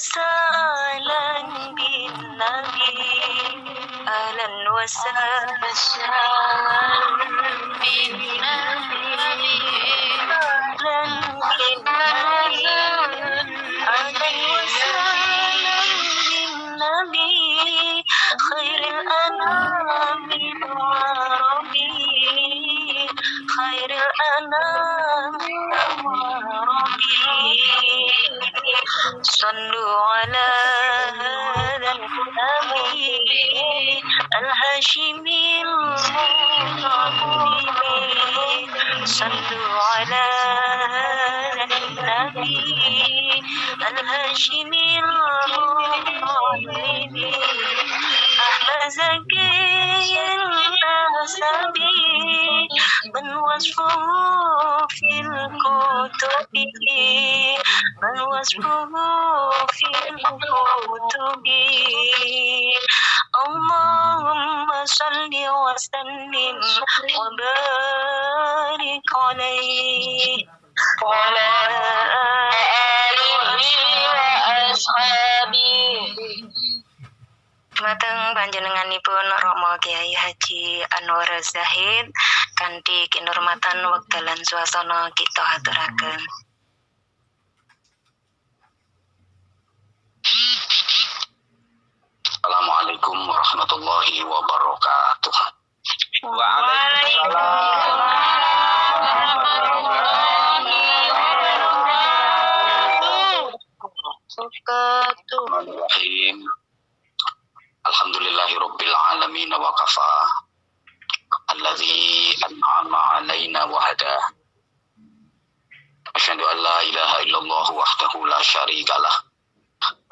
وسهلا بالنبي أهلا وسهلا بالنبي أهلا بالنبي أهلا وسهلا بالنبي خير الأنام العربي خير الأنام العربي صلوا على هذا النبي الهاشمي المطهر صلوا على هذا النبي الهاشمي المطهر أحمد زكي النسب من وصفه في الكتب من وصفه في الكتب اللهم صل وسلم وبارك عليه وعلى آله وأصحابه. Mateng panjenenganipun Romo Kiai Haji Anwar Zahid kanthi kinurmatan wekdalan swasana kita aturaken. Assalamualaikum warahmatullahi wabarakatuh. Waalaikumsalam warahmatullahi wabarakatuh. Bismillahirrahmanirrahim. Alhamdulillahirabbil alamin wa kafa. Alladzi an'ama 'alaina wa hada. Asyhadu an la ilaha illallah wahdahu la syarikalah.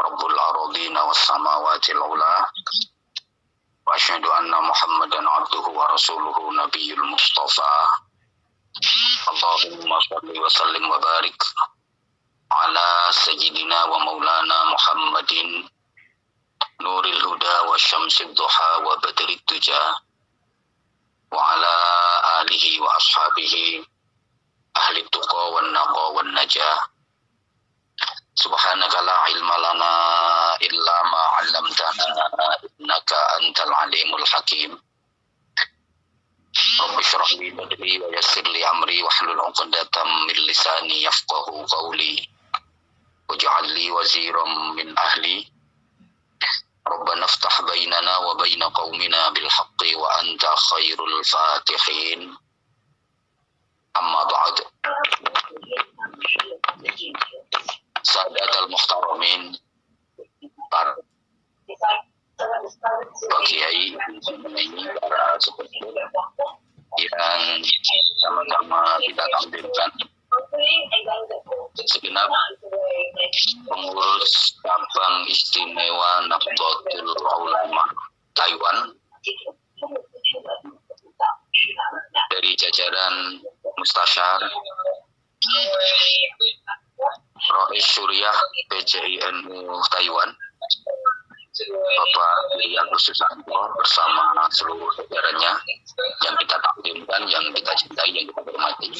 Rabbul ardina was samawati al-ula. Wa asyhadu anna Muhammadan abduhu wa rasuluhu nabiyul mustafa. Allahumma shalli wa sallim wa barik ala sayyidina wa maulana Muhammadin nuril huda wa syamsid duha wa badrid tuja wa ala alihi wa ashabihi ahli tuqa wan naqa wan najah. Subhanaka la ilma lana illa ma 'allamtana innaka antal alimul hakim. Rabbi shrah li sadri wa yassir li amri wahlul 'uqdatam min lisani yafqahu qawli waj'al li waziran min ahli. Rabbana iftah bainana wa baina qaumina bil haqqi wa anta khairul fatihin. Amma ba'd. Sadatul muhtaramin, para kiai, para sepuh yang sama-sama kita tampilkan segenap pengurus cabang istimewa Nahdlatul Ulama Taiwan dari jajaran Mustasyar Rais Syuriah PCINU Taiwan Bapak Irianto Susanto bersama seluruh jajarannya yang kita takdirkan, yang kita cintai, yang kita hormati.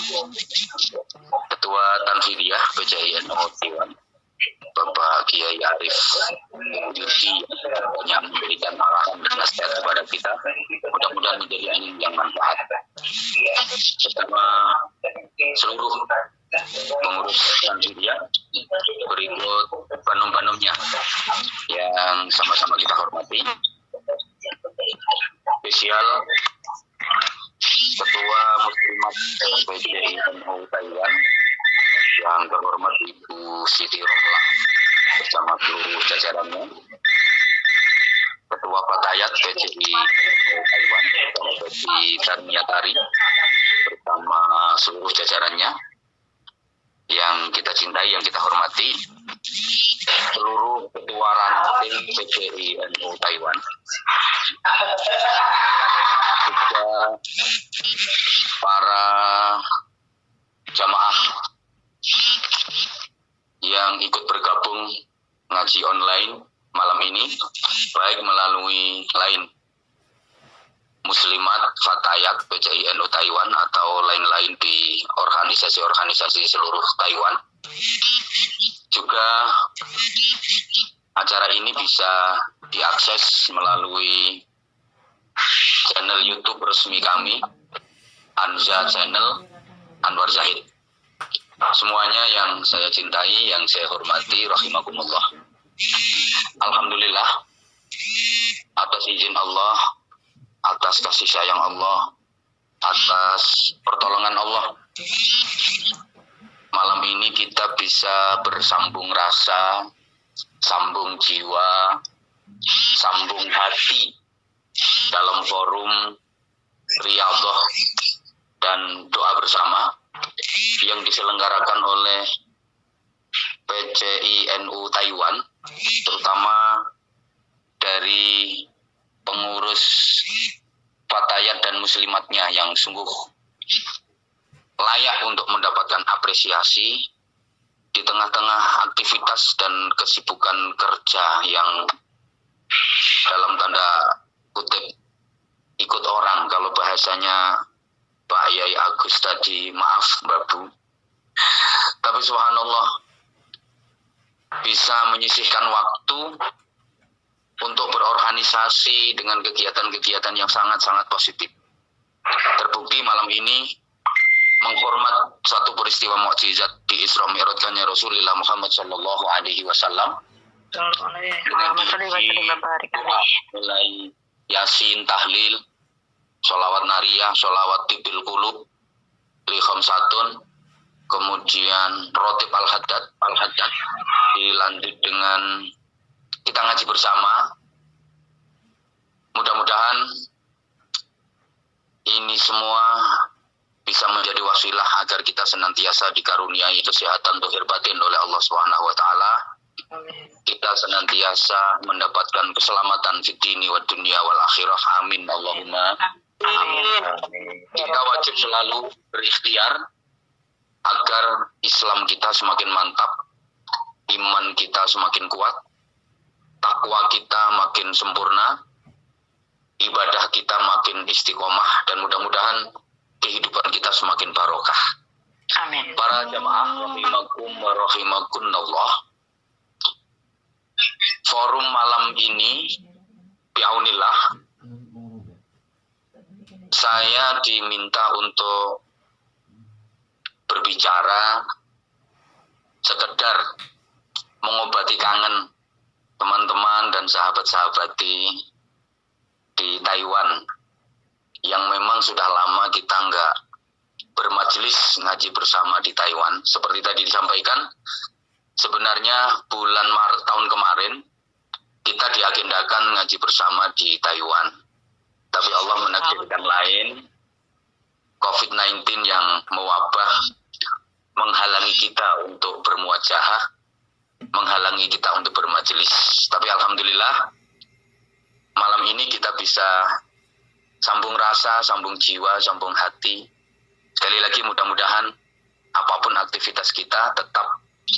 Ketua Tanfidiyah PCINU Taiwan Bapak Kiai Arif Yuti yang memberikan arahan dan nasihat kepada kita, mudah-mudahan menjadi ilmu yang manfaat. Bersama seluruh pengurus Tanfidiyah, berikut panum-panumnya yang sama-sama kita hormati. Spesial Ketua Muslimat PCINU Taiwan yang terhormat Ibu Siti Romlah bersama seluruh jajarannya. Ketua Patayat PCINU Taiwan Bapak Darmiatari bersama seluruh jajarannya yang kita cintai, yang kita hormati. Seluruh ketua ranting PCINU Taiwan, juga para jamaah yang ikut bergabung ngaji online malam ini, baik melalui line Muslimat Fatayat PCINU Taiwan atau lain-lain di organisasi-organisasi seluruh Taiwan. Juga Acara ini bisa diakses melalui channel YouTube resmi kami, Anza Channel Anwar Zahid. Semuanya yang saya cintai, yang saya hormati, rahimakumullah. Alhamdulillah, atas izin Allah, atas kasih sayang Allah, atas pertolongan Allah, malam ini kita bisa bersambung rasa, sambung jiwa, sambung hati dalam forum riyadhah dan doa bersama yang diselenggarakan oleh PCINU Taiwan, terutama dari pengurus fatayat dan muslimatnya yang sungguh layak untuk mendapatkan apresiasi di tengah-tengah aktivitas dan kesibukan kerja yang dalam tanda kutip ikut orang, kalau bahasanya Pak Yai Agus tadi, maaf Mbak Bu. Tapi subhanallah, bisa menyisihkan waktu untuk berorganisasi dengan kegiatan-kegiatan yang sangat-sangat positif. Terbukti malam ini menghormat satu peristiwa mukjizat di Isra Mi'rajnya Rasulullah Muhammad sallallahu alaihi wasallam. Mulai Yasin, tahlil, sholawat nariyah, sholawat tibil qulub, li khamsatun, kemudian rotib al-haddad, dilanjut dengan kita ngaji bersama. Mudah-mudahan ini semua bisa menjadi wasilah agar kita senantiasa dikaruniai kesehatan zahir batin oleh Allah Subhanahu wa taala. Kita senantiasa mendapatkan keselamatan di dini wa dunia wal akhirah. Amin Allahumma amin. Kita wajib selalu berikhtiar agar Islam kita semakin mantap, iman kita semakin kuat, takwa kita makin sempurna, ibadah kita makin istiqomah, dan mudah-mudahan kehidupan kita semakin barokah. Amin. Para jamaah rahimakum wa rahimakumullah, forum malam ini biaunillah saya diminta untuk berbicara sekedar mengobati kangen teman-teman dan sahabat-sahabat di Taiwan yang memang sudah lama kita nggak bermajelis ngaji bersama di Taiwan. Seperti tadi disampaikan, sebenarnya bulan Maret tahun kemarin kita diagendakan ngaji bersama di Taiwan, tapi Allah menakdirkan lain. COVID-19 yang mewabah menghalangi kita untuk bermuajahah, menghalangi kita untuk bermajelis. Tapi alhamdulillah malam ini kita bisa sambung rasa, sambung jiwa, sambung hati. Sekali lagi mudah-mudahan apapun aktivitas kita tetap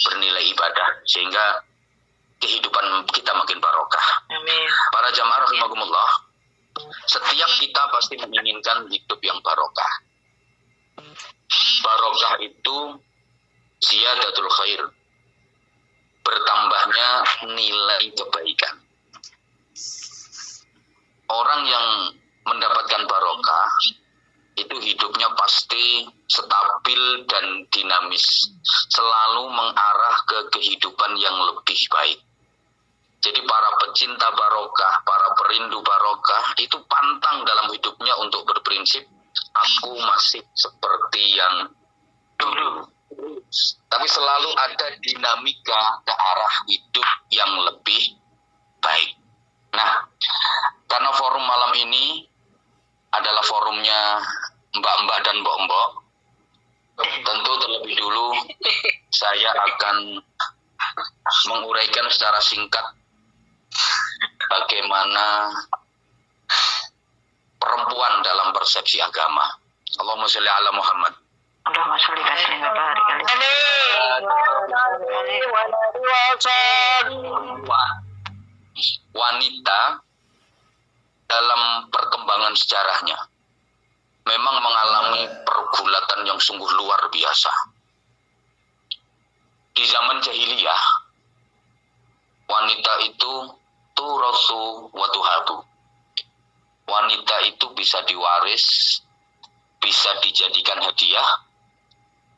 bernilai ibadah sehingga kehidupan kita makin barokah. Amin. Para jamaah rahimakumullah, setiap kita pasti menginginkan hidup yang barokah. Barokah itu ziyadatul khair, bertambahnya nilai kebaikan. Orang yang mendapatkan barokah itu hidupnya pasti stabil dan dinamis, selalu mengarah ke kehidupan yang lebih baik. Jadi para pecinta barokah, para perindu barokah itu pantang dalam hidupnya untuk berprinsip aku masih seperti yang dulu, tapi selalu ada dinamika ke arah hidup yang lebih baik. Nah, karena forum malam ini adalah forumnya mbak-mbak dan mbok-mbok, tentu terlebih dulu saya akan menguraikan secara singkat bagaimana perempuan dalam persepsi agama. Allahumma sholli ala Muhammad. Allahumma sholli wa sallim wa barik Wanita dalam perkembangan sejarahnya memang mengalami pergulatan yang sungguh luar biasa. Di zaman jahiliyah, wanita itu turasu wa tuhadu. Wanita itu bisa diwaris, bisa dijadikan hadiah,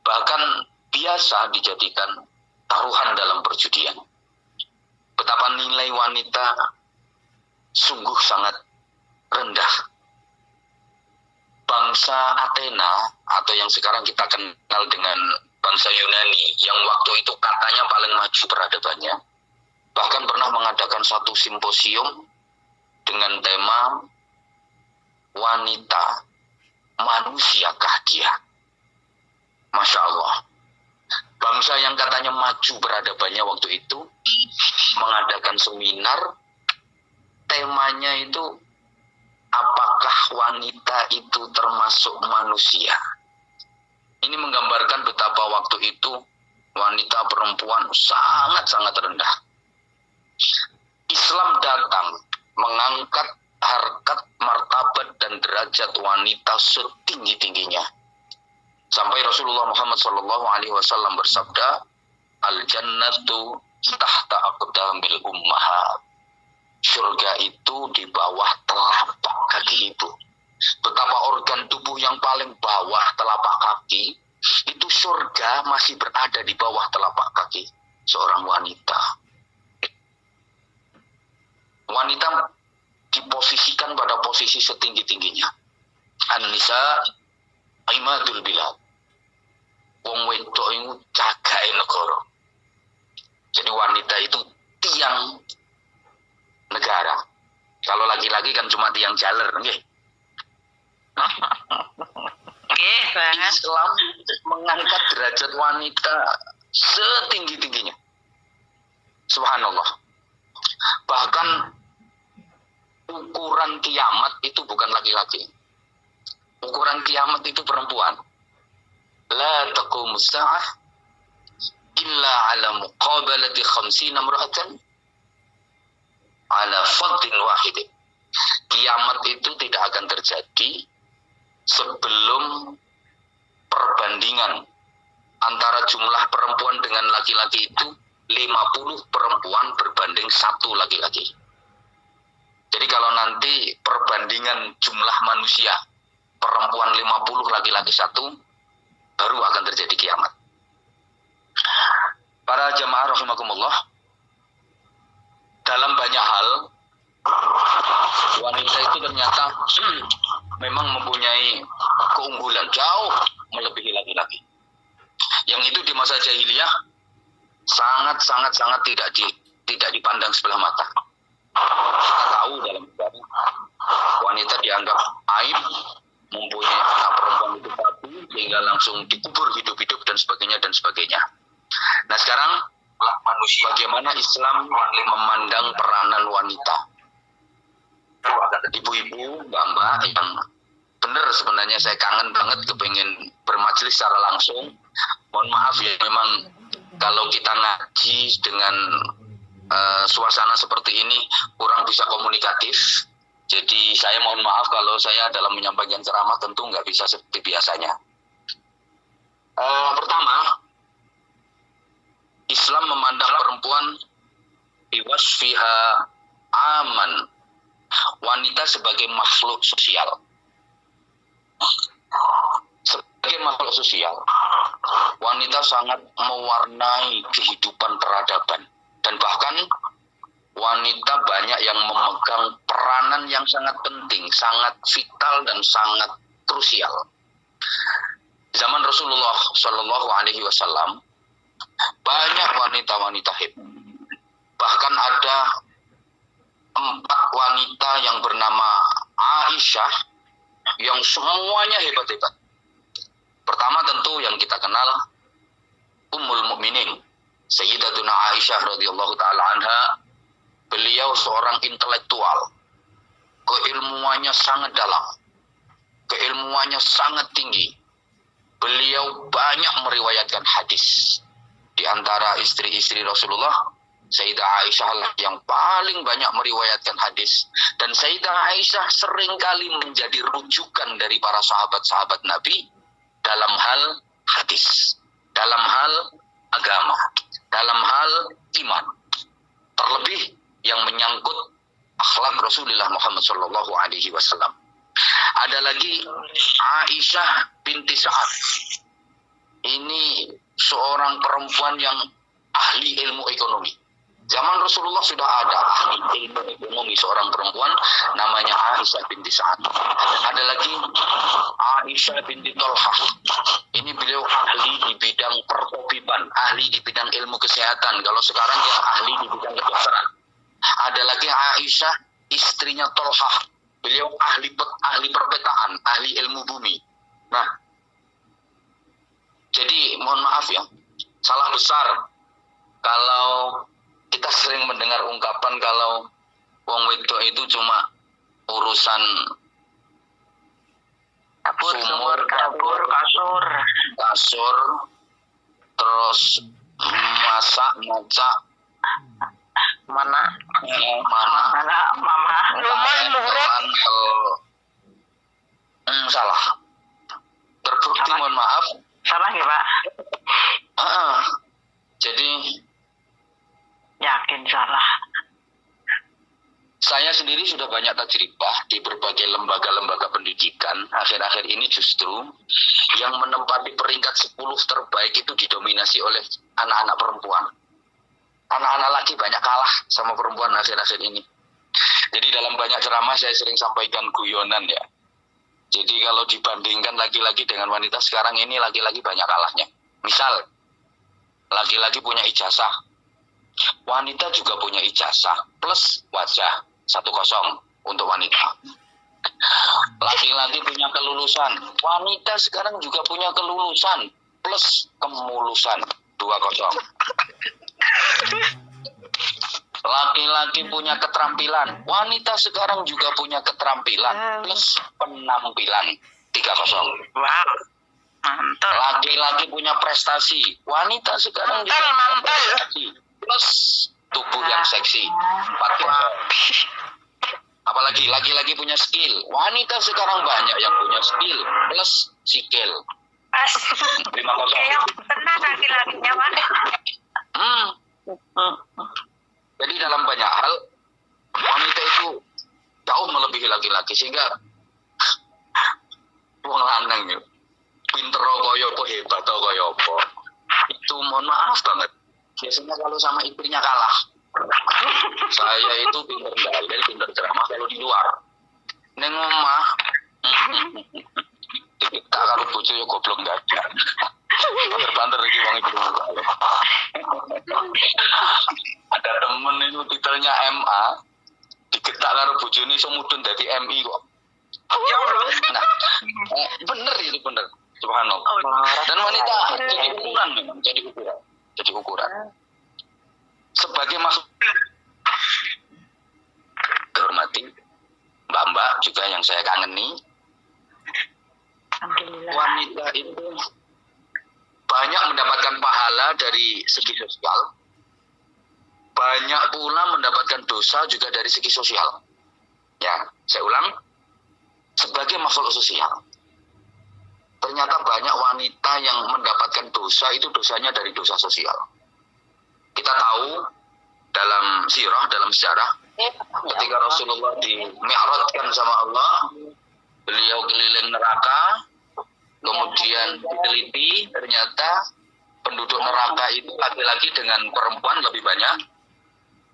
bahkan biasa dijadikan taruhan dalam perjudian. Betapa nilai wanita sungguh sangat rendah. Bangsa Athena, atau yang sekarang kita kenal dengan bangsa Yunani, yang waktu itu katanya paling maju peradabannya, bahkan pernah mengadakan satu simposium dengan tema wanita, manusiakah dia? Masya Allah. Bangsa yang katanya maju peradabannya waktu itu mengadakan seminar, temanya itu apakah wanita itu termasuk manusia? Ini menggambarkan betapa waktu itu wanita perempuan sangat-sangat rendah. Islam datang mengangkat harkat, martabat, dan derajat wanita setinggi-tingginya. Sampai Rasulullah Muhammad SAW bersabda, Al-jannatu tahta aqdamil ummahat. Surga itu di bawah telapak kaki ibu. Betapa organ tubuh yang paling bawah telapak kaki, itu surga masih berada di bawah telapak kaki seorang wanita. Wanita diposisikan pada posisi setinggi-tingginya. An-nisa imadul bilad. Wong wedok iku jagae negara. Jadi wanita itu tiang negara. Kalau laki-laki kan cuma tiang jaler, nggih. Nggih, Pak. Islam mengangkat derajat wanita setinggi-tingginya. Subhanallah. Bahkan ukuran kiamat itu bukan laki-laki. Ukuran kiamat itu perempuan. La taqumus sa'ah illa ala muqabalati 50 imra'atan ala fardin wahidin. Kiamat itu tidak akan terjadi sebelum perbandingan antara jumlah perempuan dengan laki-laki itu 50 perempuan berbanding 1 laki-laki. Jadi kalau nanti perbandingan jumlah manusia perempuan 50 laki-laki 1, baru akan terjadi kiamat. Para jamaah rahimakumullah, dalam banyak hal wanita itu ternyata memang mempunyai keunggulan jauh melebihi laki-laki. Yang itu di masa jahiliyah sangat tidak dipandang sebelah mata. Kita tahu dalam sejarah wanita dianggap aib, mempunyai anak perempuan itu satu sehingga langsung dikubur hidup-hidup dan sebagainya. Nah sekarang bagaimana Islam memandang peranan wanita? Ibu-ibu, mbak-mbak yang benar sebenarnya saya kangen banget kepengen bermajelis secara langsung. Mohon maaf ya, memang kalau kita ngaji dengan suasana seperti ini kurang bisa komunikatif. Jadi saya mohon maaf kalau saya dalam menyampaikan ceramah tentu nggak bisa seperti biasanya. Pertama, Islam memandang perempuan biwasfiha aman, wanita sebagai makhluk sosial. Sebagai makhluk sosial, wanita sangat mewarnai kehidupan peradaban. Dan bahkan wanita banyak yang memegang peranan yang sangat penting, sangat vital dan sangat krusial. Zaman Rasulullah Shallallahu Alaihi Wasallam banyak wanita-wanita hebat. Bahkan ada 4 wanita yang bernama Aisyah yang semuanya hebat-hebat. Pertama tentu yang kita kenal Ummul Mukminin Sayyidatuna Aisyah radhiyallahu taala anha. Beliau seorang intelektual, keilmuannya sangat dalam, keilmuannya sangat tinggi. Beliau banyak meriwayatkan hadis. Di antara istri-istri Rasulullah, Sayyidah Aisyah lah yang paling banyak meriwayatkan hadis. Dan Sayyidah Aisyah seringkali menjadi rujukan dari para sahabat-sahabat Nabi dalam hal hadis, dalam hal agama, dalam hal iman. terlebih yang menyangkut akhlak Rasulullah Muhammad Shallallahu Alaihi Wasallam. Ada lagi Aisyah binti Sa'ad. Ini seorang perempuan yang ahli ilmu ekonomi. Zaman Rasulullah sudah ada ahli ilmu ekonomi, seorang perempuan namanya Aisyah binti Sa'ad. Ada lagi Aisyah binti Tolhah. Ini beliau ahli di bidang pertabiban, ahli di bidang ilmu kesehatan. Kalau sekarang dia ahli di bidang kedokteran. Ada lagi Aisyah istrinya Tolhah. Beliau ahli perpetaan, ahli ilmu bumi. Nah, jadi mohon maaf ya, salah besar kalau kita sering mendengar ungkapan kalau wong wedok itu cuma urusan sumur, dapur, kasur, terus masak, ngocak, mana mama salah. Terbukti, mohon maaf. Salah ya Pak? Jadi Yakin salah. Saya sendiri sudah banyak tajribah di berbagai lembaga-lembaga pendidikan. Akhir-akhir ini justru yang menempati peringkat 10 terbaik itu didominasi oleh anak-anak perempuan. Anak-anak laki banyak kalah sama perempuan akhir-akhir ini. Jadi dalam banyak ceramah saya sering sampaikan guyonan ya. Jadi kalau dibandingkan laki-laki dengan wanita sekarang ini, laki-laki banyak kalahnya. Misal, laki-laki punya ijazah. Wanita juga punya ijazah plus wajah 1-0 untuk wanita. Laki-laki punya kelulusan, wanita sekarang juga punya kelulusan plus kemulusan 2-0. Laki-laki punya keterampilan, wanita sekarang juga punya keterampilan plus penampilan 3-0. Wow, mantap. Laki-laki punya prestasi, wanita sekarang juga punya prestasi plus tubuh yang seksi 4-0. Apalagi laki-laki punya skill, wanita sekarang banyak yang punya skill plus sikil 5-0. Kayak tenang laki-lakinya Pak. Jadi dalam banyak hal wanita itu jauh melebihi laki-laki, sehingga wong lanang yo pinter kaya apa, hebat kaya apa, itu mohon maaf banget biasanya kalau sama istrinya kalah. Saya itu pinter dalil, pinter ceramah kalau di luar. Neng omah kita karo bojo yo goblok dadak. Banter-banter iki wong iku. Ada temen itu titelnya MA, digetak karo bojone iso mudhun dadi MI kok. Ya Allah. Nah, bener itu bener. Subhanallah. Dan wanita jadi ukuran memang, jadi ukuran. Sebagai makhluk dihormati, mbak-mbak juga yang saya kangeni, wanita itu banyak mendapatkan pahala dari segi sosial, banyak pula mendapatkan dosa juga dari segi sosial. Ya, saya ulang, sebagai makhluk sosial, ternyata banyak wanita yang mendapatkan dosa itu dosanya dari dosa sosial. Kita tahu dalam sirah, dalam sejarah, ketika Rasulullah di-mi'rajkan sama Allah, beliau keliling neraka, kemudian diteliti, ternyata penduduk neraka itu laki-laki dengan perempuan lebih banyak.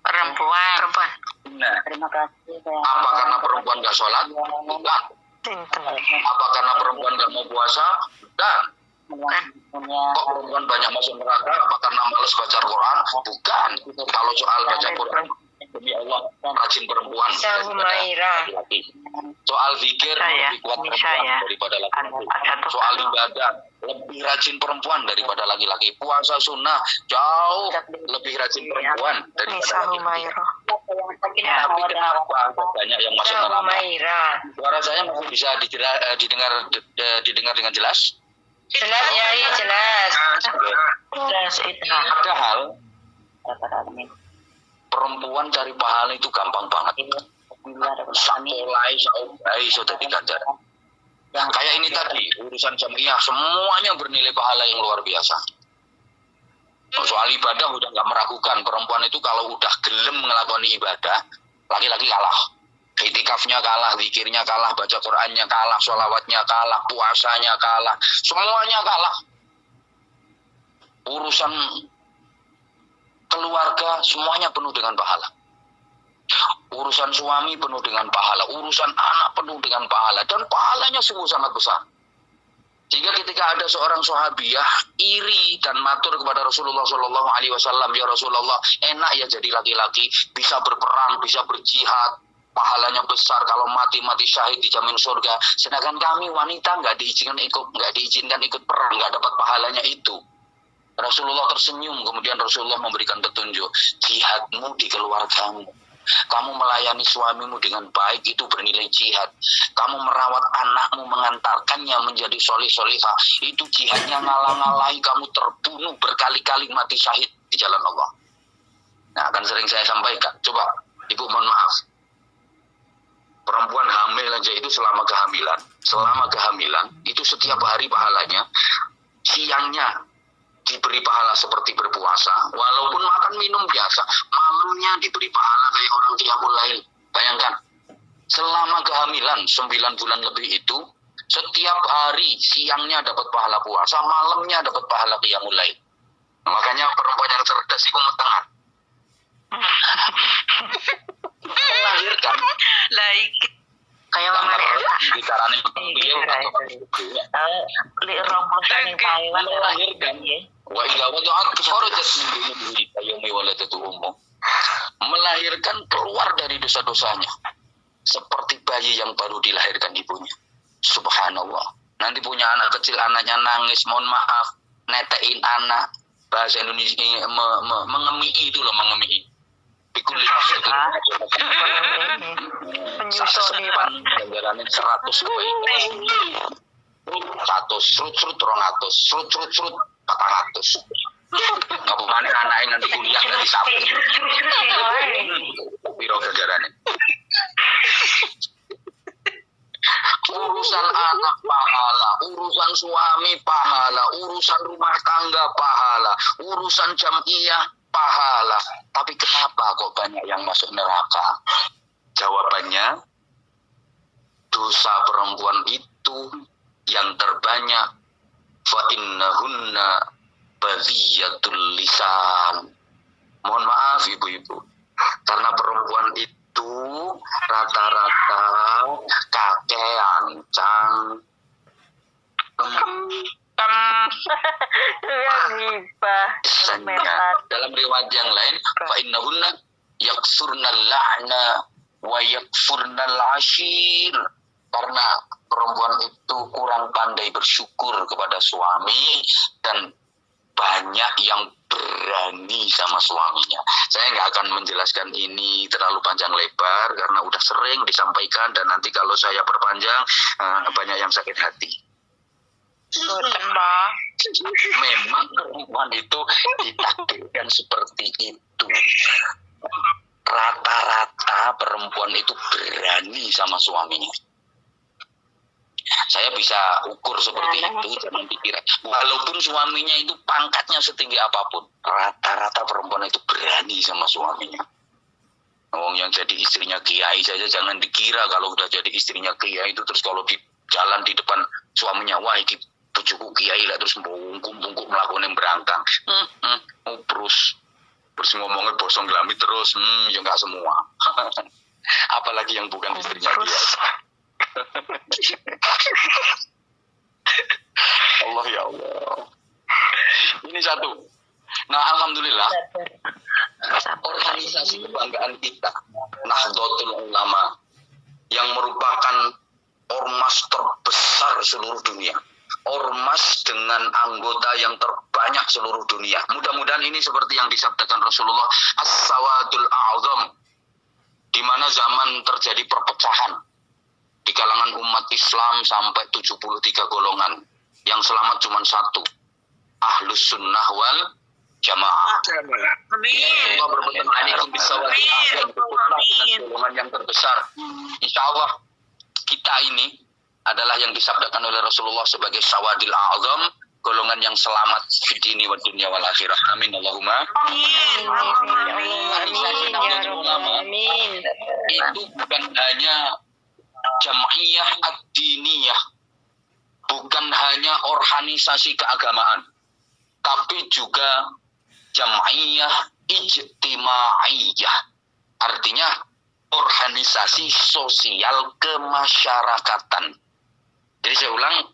Perempuan. Nah, apa karena perempuan gak sholat? Bukan. Apa karena perempuan gak mau puasa? Bukan. Kok perempuan banyak masuk neraka? Apa karena malas baca Quran? Bukan. Kalau soal baca Quran, demi Allah, rajin perempuan laki-laki. Soal zikir lebih kuat perempuan daripada laki-laki. Soal ibadah lebih rajin perempuan daripada laki-laki. Puasa sunnah jauh lebih rajin perempuan daripada laki-laki. Tapi kenapa banyak yang masuk neraka? Suara saya masih bisa didengar dengan jelas? Jelas ya, jelas. Jelas itu. Padahal perempuan cari pahala itu gampang banget. Sampai sudah diganjar. Kayak ini tadi, urusan jamiah semuanya bernilai pahala yang luar biasa. Soal ibadah udah nggak meragukan. Perempuan itu kalau udah gelem ngelakoni ibadah, laki-laki kalah. Itikafnya kalah, zikirnya kalah, baca Qur'annya kalah, sholawatnya kalah, puasanya kalah, semuanya kalah. Urusan keluarga semuanya penuh dengan pahala. Urusan suami penuh dengan pahala, urusan anak penuh dengan pahala, dan pahalanya sungguh sangat besar. Sehingga ketika ada seorang sahabiah iri dan matur kepada Rasulullah SAW, ya Rasulullah, enak ya jadi laki-laki, bisa berperang, bisa berjihad, pahalanya besar, kalau mati syahid dijamin surga. Sedangkan kami wanita nggak diizinkan ikut perang, nggak dapat pahalanya itu. Rasulullah tersenyum, kemudian Rasulullah memberikan petunjuk, jihadmu di keluargamu. Kamu melayani suamimu dengan baik, itu bernilai jihad. Kamu merawat anakmu, mengantarkannya menjadi soleh-solehah, itu jihadnya. Ngalah-ngalahi kamu terbunuh berkali-kali, mati syahid di jalan Allah. Nah, akan sering saya sampaikan, coba ibu mohon maaf, perempuan hamil aja itu selama kehamilan itu setiap hari pahalanya, siangnya diberi pahala seperti berpuasa, walaupun makan minum biasa, malamnya diberi pahala kayak orang qiyamul lail. Bayangkan, selama kehamilan 9 bulan lebih itu, setiap hari siangnya dapat pahala puasa, malamnya dapat pahala qiyamul lail. Makanya perempuan yang cerdas itu metengan. Melahirkan kayak mama Elsa. Bicaranya beliau melahirkan wa ila wada'at kharajat min dunubihi kayumi waladatu ummu. Melahirkan keluar dari dosa-dosanya seperti bayi yang baru dilahirkan ibunya. Subhanallah. Nanti punya anak kecil, anaknya nangis, mohon maaf, netein anak, bahasa Indonesia mengemii itu loh, mengemii. Pikul penyusoni Pak. Ganjarannya 100 serut 200, serut 400. Kamu mana anaknya nanti kuliah nanti sapu. Biro ganjarannya. Urusan anak pahala, urusan suami pahala, urusan rumah tangga pahala, urusan jamiah pahala. Tapi kenapa kok banyak yang masuk neraka? Jawabannya, dosa perempuan itu yang terbanyak, fa innahunna badhiyatul lisan. Mohon maaf ibu-ibu, karena perempuan itu rata-rata kakek ancang. Dalam riwayat yang lain, fa innahunna yakfurnal la'na wa yakfurnal ashir. Karena perempuan itu kurang pandai bersyukur kepada suami dan banyak yang berani sama suaminya. Saya nggak akan menjelaskan ini terlalu panjang lebar karena udah sering disampaikan, dan nanti kalau saya perpanjang banyak yang sakit hati. Memang perempuan itu ditakdirkan seperti itu. Rata-rata perempuan itu berani sama suaminya. Saya bisa ukur seperti itu, jangan dikira. Walaupun suaminya itu pangkatnya setinggi apapun, rata-rata perempuan itu berani sama suaminya. Yang jadi istrinya kiai saja jangan dikira kalau udah jadi istrinya kiai itu terus kalau di jalan di depan suaminya, wah ini bojoku kiai lah, terus bungkuk melakukan yang berangkang. Terus ngomongnya bosong gelami terus, ya enggak semua. Apalagi yang bukan istrinya kiai. Allah ya Allah. Ini satu. Nah, alhamdulillah organisasi kebanggaan kita, Nahdlatul Ulama, yang merupakan ormas terbesar seluruh dunia, ormas dengan anggota yang terbanyak seluruh dunia. Mudah-mudahan ini seperti yang disabdakan Rasulullah, as-sawadul a'zam, di mana zaman terjadi perpecahan di kalangan umat Islam sampai 73 golongan. Yang selamat cuma satu, Ahlus Sunnah wal Jamaah. Amin. Allah berpesan dengan golongan yang terbesar. Insya Allah kita ini adalah yang disabdakan oleh Rasulullah sebagai sawadil a'zam, golongan yang selamat di dini wa dunya wal akhirah. Amin Allahumma. Amin. Amin. Itu bukan hanya jam'iyah ad-diniyah, bukan hanya organisasi keagamaan, tapi juga jam'iyah ijtimaiyah. Artinya organisasi sosial kemasyarakatan. Jadi saya ulang,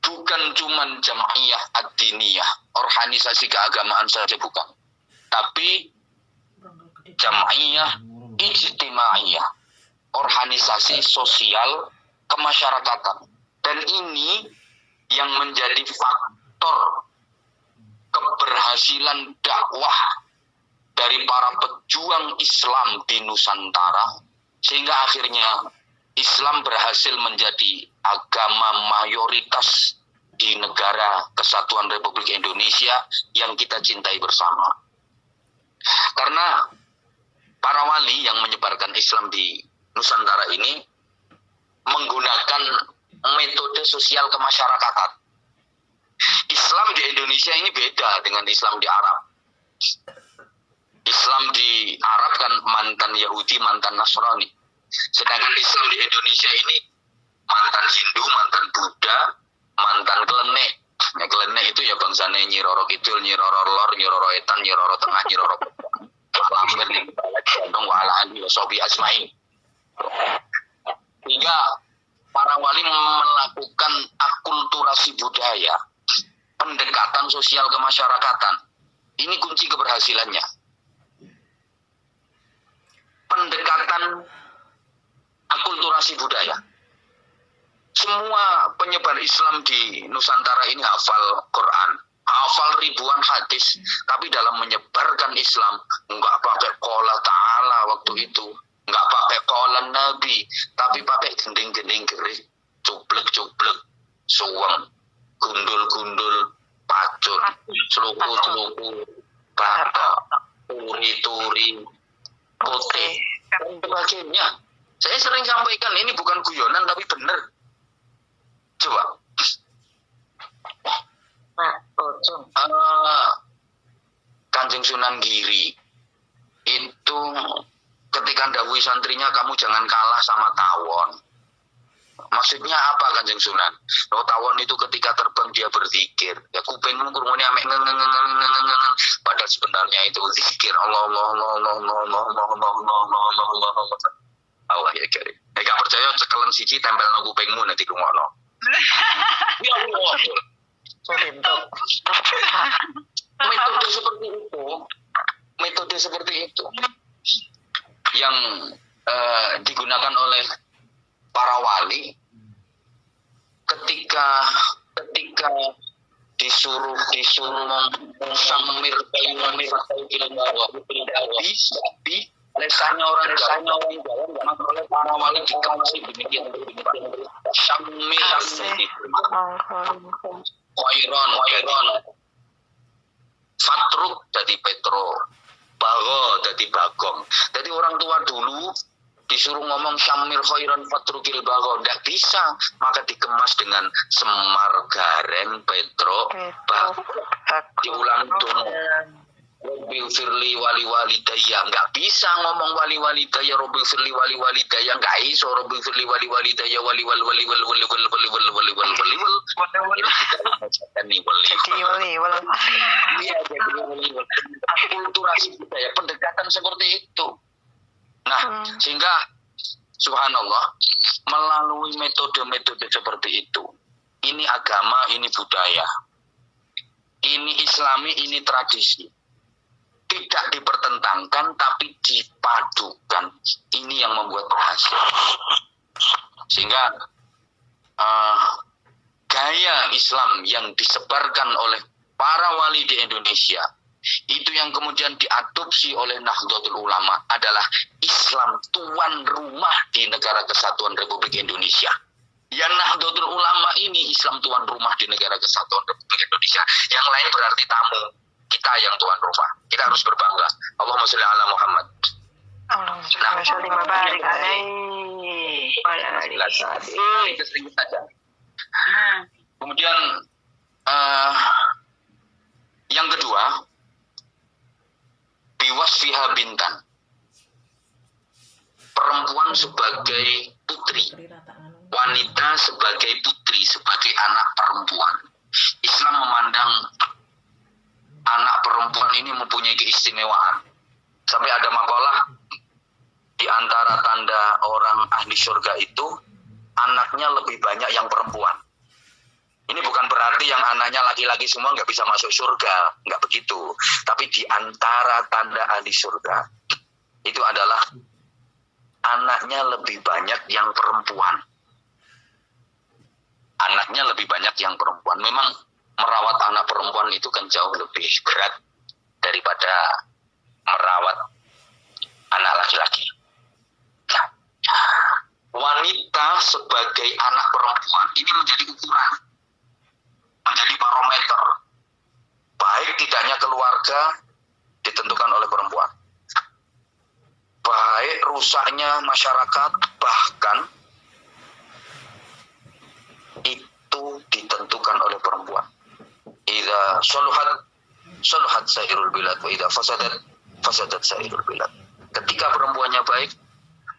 bukan cuma jam'iyah ad-diniyah, organisasi keagamaan saja bukan. Tapi jam'iyah ijtimaiyah, organisasi sosial kemasyarakatan. Dan ini yang menjadi faktor keberhasilan dakwah dari para pejuang Islam di Nusantara, sehingga akhirnya Islam berhasil menjadi agama mayoritas di negara Kesatuan Republik Indonesia yang kita cintai bersama. Karena para wali yang menyebarkan Islam di Nusantara ini menggunakan metode sosial kemasyarakatan. Islam di Indonesia ini beda dengan Islam di Arab. Islam di Arab kan mantan Yahudi, mantan Nasrani. Sedangkan Islam di Indonesia ini mantan Hindu, mantan Buddha, mantan Klenek. Ya, Klenek itu ya bangsane Nyi Roro Kidul, Nyi Roro Lor, Nyi Roro Etan, Nyi Roro Tengah, Nyi Roro Alamir, Nyi Roro Wala Ali, Sobi Asma'i. Sehingga para wali melakukan akulturasi budaya, pendekatan sosial kemasyarakatan. Ini kunci keberhasilannya. Pendekatan akulturasi budaya. Semua penyebar Islam di Nusantara ini hafal Quran, hafal ribuan hadis, tapi dalam menyebarkan Islam enggak pakai qala ta'ala waktu itu, enggak pakai qala Nabi, tapi pakai gending-gending gerik, cuplek-cuplek, suweng, gundul-gundul, pacul, celuku-celuku, batak, turi-turi, putih, dan sebagainya. Saya sering sampaikan ini bukan guyonan tapi benar. Coba. Kanjeng Sunan Giri itu ketika ndawuhi santrinya, kamu jangan kalah sama tawon. Maksudnya apa Kanjeng Sunan? Oh, tawon itu ketika terbang dia berzikir. Ya kupingmu kurungnya amek ngeng. Padahal sebenarnya itu zikir Allah Allah Allah Allah Allah Allah Allah Allah Allah Allah. Allah ya kiri. Nek gak percaya cekelan siji tempel nang kupingmu nanti lungono. Ya Allah. Metode seperti itu yang digunakan oleh para wali ketika disuruh samir tapi lesanya orang Jawa maka oleh para wali dikasih demikian samir Khairon Fatruk dari Petro, Bago dari Bagong. Jadi orang tua dulu disuruh ngomong Syamir Khairan Fatrukil Bago, tidak bisa, maka dikemas dengan Semar Gareng Petro Bago. Diulang dong. Robil Firli wali walidaya, nggak bisa ngomong wali walidaya. Robil Firli wali walidaya nggak iso. Robil Firli wali walidaya wali akulturasi budaya, pendekatan seperti itu. Nah, sehingga subhanallah melalui metode-metode seperti itu, ini agama, ini budaya, ini Islami, ini tradisi, tidak dipertentangkan tapi dipadukan. Ini yang membuat berhasil. Sehingga gaya Islam yang disebarkan oleh para wali di Indonesia itu yang kemudian diadopsi oleh Nahdlatul Ulama adalah Islam tuan rumah di negara Kesatuan Republik Indonesia. Yang Nahdlatul Ulama ini Islam tuan rumah di negara Kesatuan Republik Indonesia. Yang lain berarti tamu. Kita yang tuan rumah. Kita harus berbangga. Allahumma sholli ala Muhammad. Allahumma sholli wa barik alaihi. Kemudian Yang kedua, biwasfiha bintan. Perempuan sebagai putri, wanita sebagai putri, sebagai anak perempuan. Islam memandang anak perempuan ini mempunyai keistimewaan. Sampai ada makalah di antara tanda orang ahli surga itu anaknya lebih banyak yang perempuan. Ini bukan berarti yang anaknya laki-laki semua nggak bisa masuk surga, nggak begitu. Tapi di antara tanda ahli surga itu adalah anaknya lebih banyak yang perempuan. Anaknya lebih banyak yang perempuan. Memang merawat anak perempuan itu kan jauh lebih berat daripada merawat anak laki-laki. Nah, wanita sebagai anak perempuan ini menjadi ukuran, menjadi barometer. Baik tidaknya keluarga ditentukan oleh perempuan. Baik rusaknya masyarakat, bahkan itu ditentukan oleh perempuan. Idza saluhat sairul bilad wa idza fasadat sairul bilad. Ketika perempuannya baik,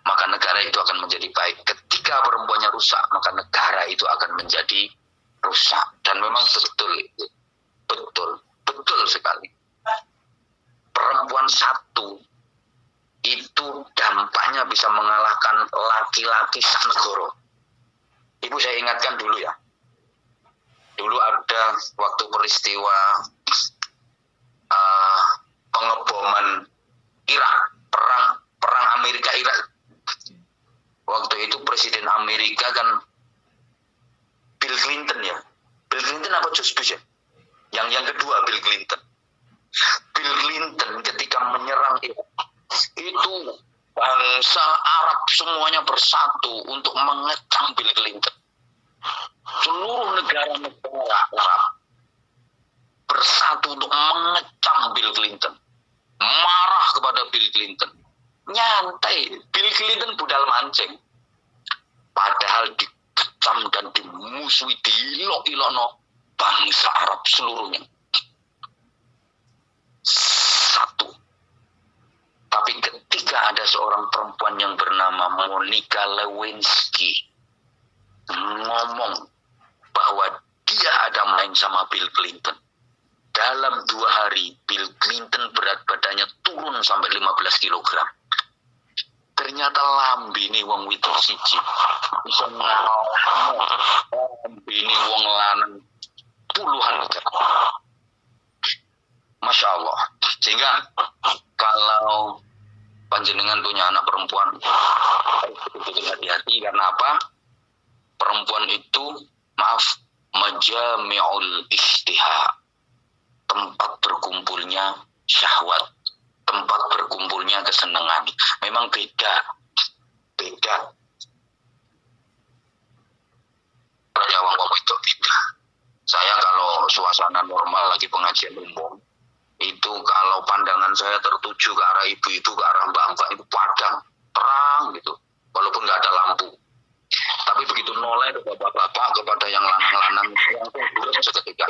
maka negara itu akan menjadi baik. Ketika perempuannya rusak, maka negara itu akan menjadi rusak. Dan memang betul sekali. Perempuan satu itu dampaknya bisa mengalahkan laki-laki sanegoro. Ibu saya ingatkan dulu ya. Dulu ada waktu peristiwa pengeboman Irak, perang Amerika Irak. Waktu itu Presiden Amerika kan Bill Clinton ya. Bill Clinton apa George Bush ya? Yang kedua Bill Clinton. Bill Clinton ketika menyerang Irak itu bangsa Arab semuanya bersatu untuk mengecam Bill Clinton. Seluruh negara-negara Arab bersatu untuk mengecam Bill Clinton, marah kepada Bill Clinton. Nyantai, Bill Clinton budal mancing, padahal dikecam dan dimusuhi, diilok-ilokno bangsa Arab seluruhnya. Satu. Tapi ketika ada seorang perempuan yang bernama Monica Lewinsky ngomong bahwa dia ada main sama Bill Clinton, dalam 2 hari Bill Clinton berat badannya turun sampai 15 kilogram. Ternyata lambi ini wong wedok siji bisa lambi ini wong lanang puluhan kali. Masya Allah. Sehingga kalau panjenengan punya anak perempuan harus betul-betul hati-hati. Karena apa? Perempuan itu majami'ul ishtiha, tempat berkumpulnya syahwat, tempat berkumpulnya kesenangan. Memang beda. Ya wong itu beda. Saya kalau suasana normal lagi pengajian umum, itu kalau pandangan saya tertuju ke arah ibu itu, ke arah mbak-mbak itu padang, terang gitu, walaupun nggak ada lampu. Tapi begitu noleh ke bapak-bapak, kepada yang lanang-lanang, langsung buruk seketika.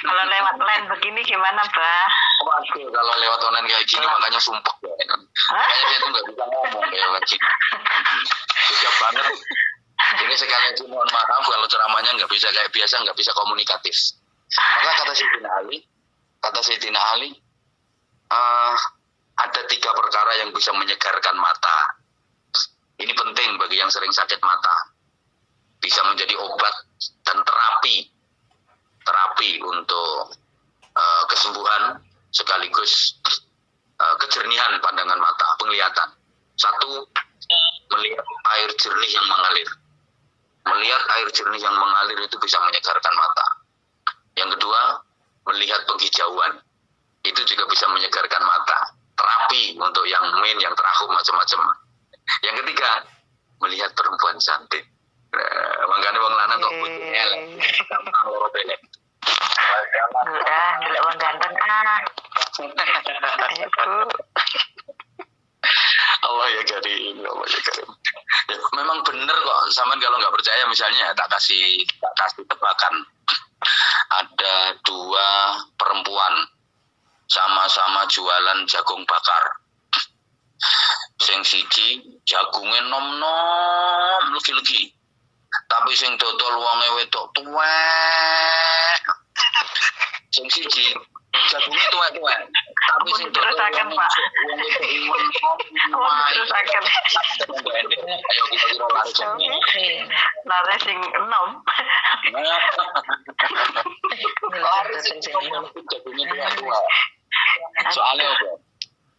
Kalau lewat line begini gimana, Bah? Waduh, kalau lewat online kayak gini makanya sumpah ya. Kayaknya saya tuh nggak bisa ngomong ya lagi. Susah banget. Ini sekali lagi mohon maaf kalau ceramahnya nggak bisa kayak biasa, nggak bisa komunikatif. Maka kata Sayyidina Ali, ada 3 perkara yang bisa menyegarkan mata. Ini penting bagi yang sering sakit mata. Bisa menjadi obat dan terapi untuk kesembuhan sekaligus kejernihan pandangan mata, penglihatan. 1, melihat air jernih yang mengalir. Melihat air jernih yang mengalir itu bisa menyegarkan mata. Yang kedua, melihat penghijauan. Itu juga bisa menyegarkan mata. Terapi untuk yang main, yang terahum, macam-macam. Yang ketiga, melihat perempuan cantik. Makanya wong lanang kok butuh elek. Gampang loro belek. Delok wong ganteng Ayo, Bu. Allah ya karim, Allah ya karim. Ya, memang benar kok, sampean kalau nggak percaya misalnya tak kasih tebakan. ada 2 perempuan sama-sama jualan jagung bakar. Sing siji jagunge nom-nom legi-legi. Tapi sing dodol wonge wedok tuwek. Sing siji jagunge tuwek-tuwek. Tapi sing dodol terusaken, Pak. Terusaken. Ayo kita lari jane. Lare sing enom. Jagunge tuwek-tuwek. Soalnya apa?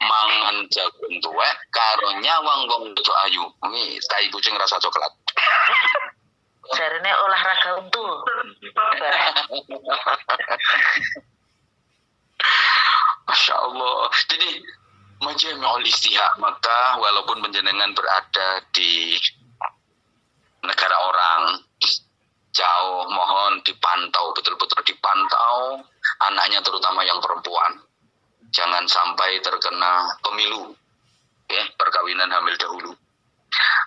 Mangan jagung tuwek karo nyawang wong wedok ayu. Kuwi tai kucing rasa coklat. Jarene olahraga untu. Masya Allah. Jadi majami'ul istihak, maka walaupun panjenengan berada di negara orang jauh, mohon dipantau, betul-betul dipantau anaknya, terutama yang perempuan. Jangan sampai terkena pemilu, ya, perkawinan hamil dahulu.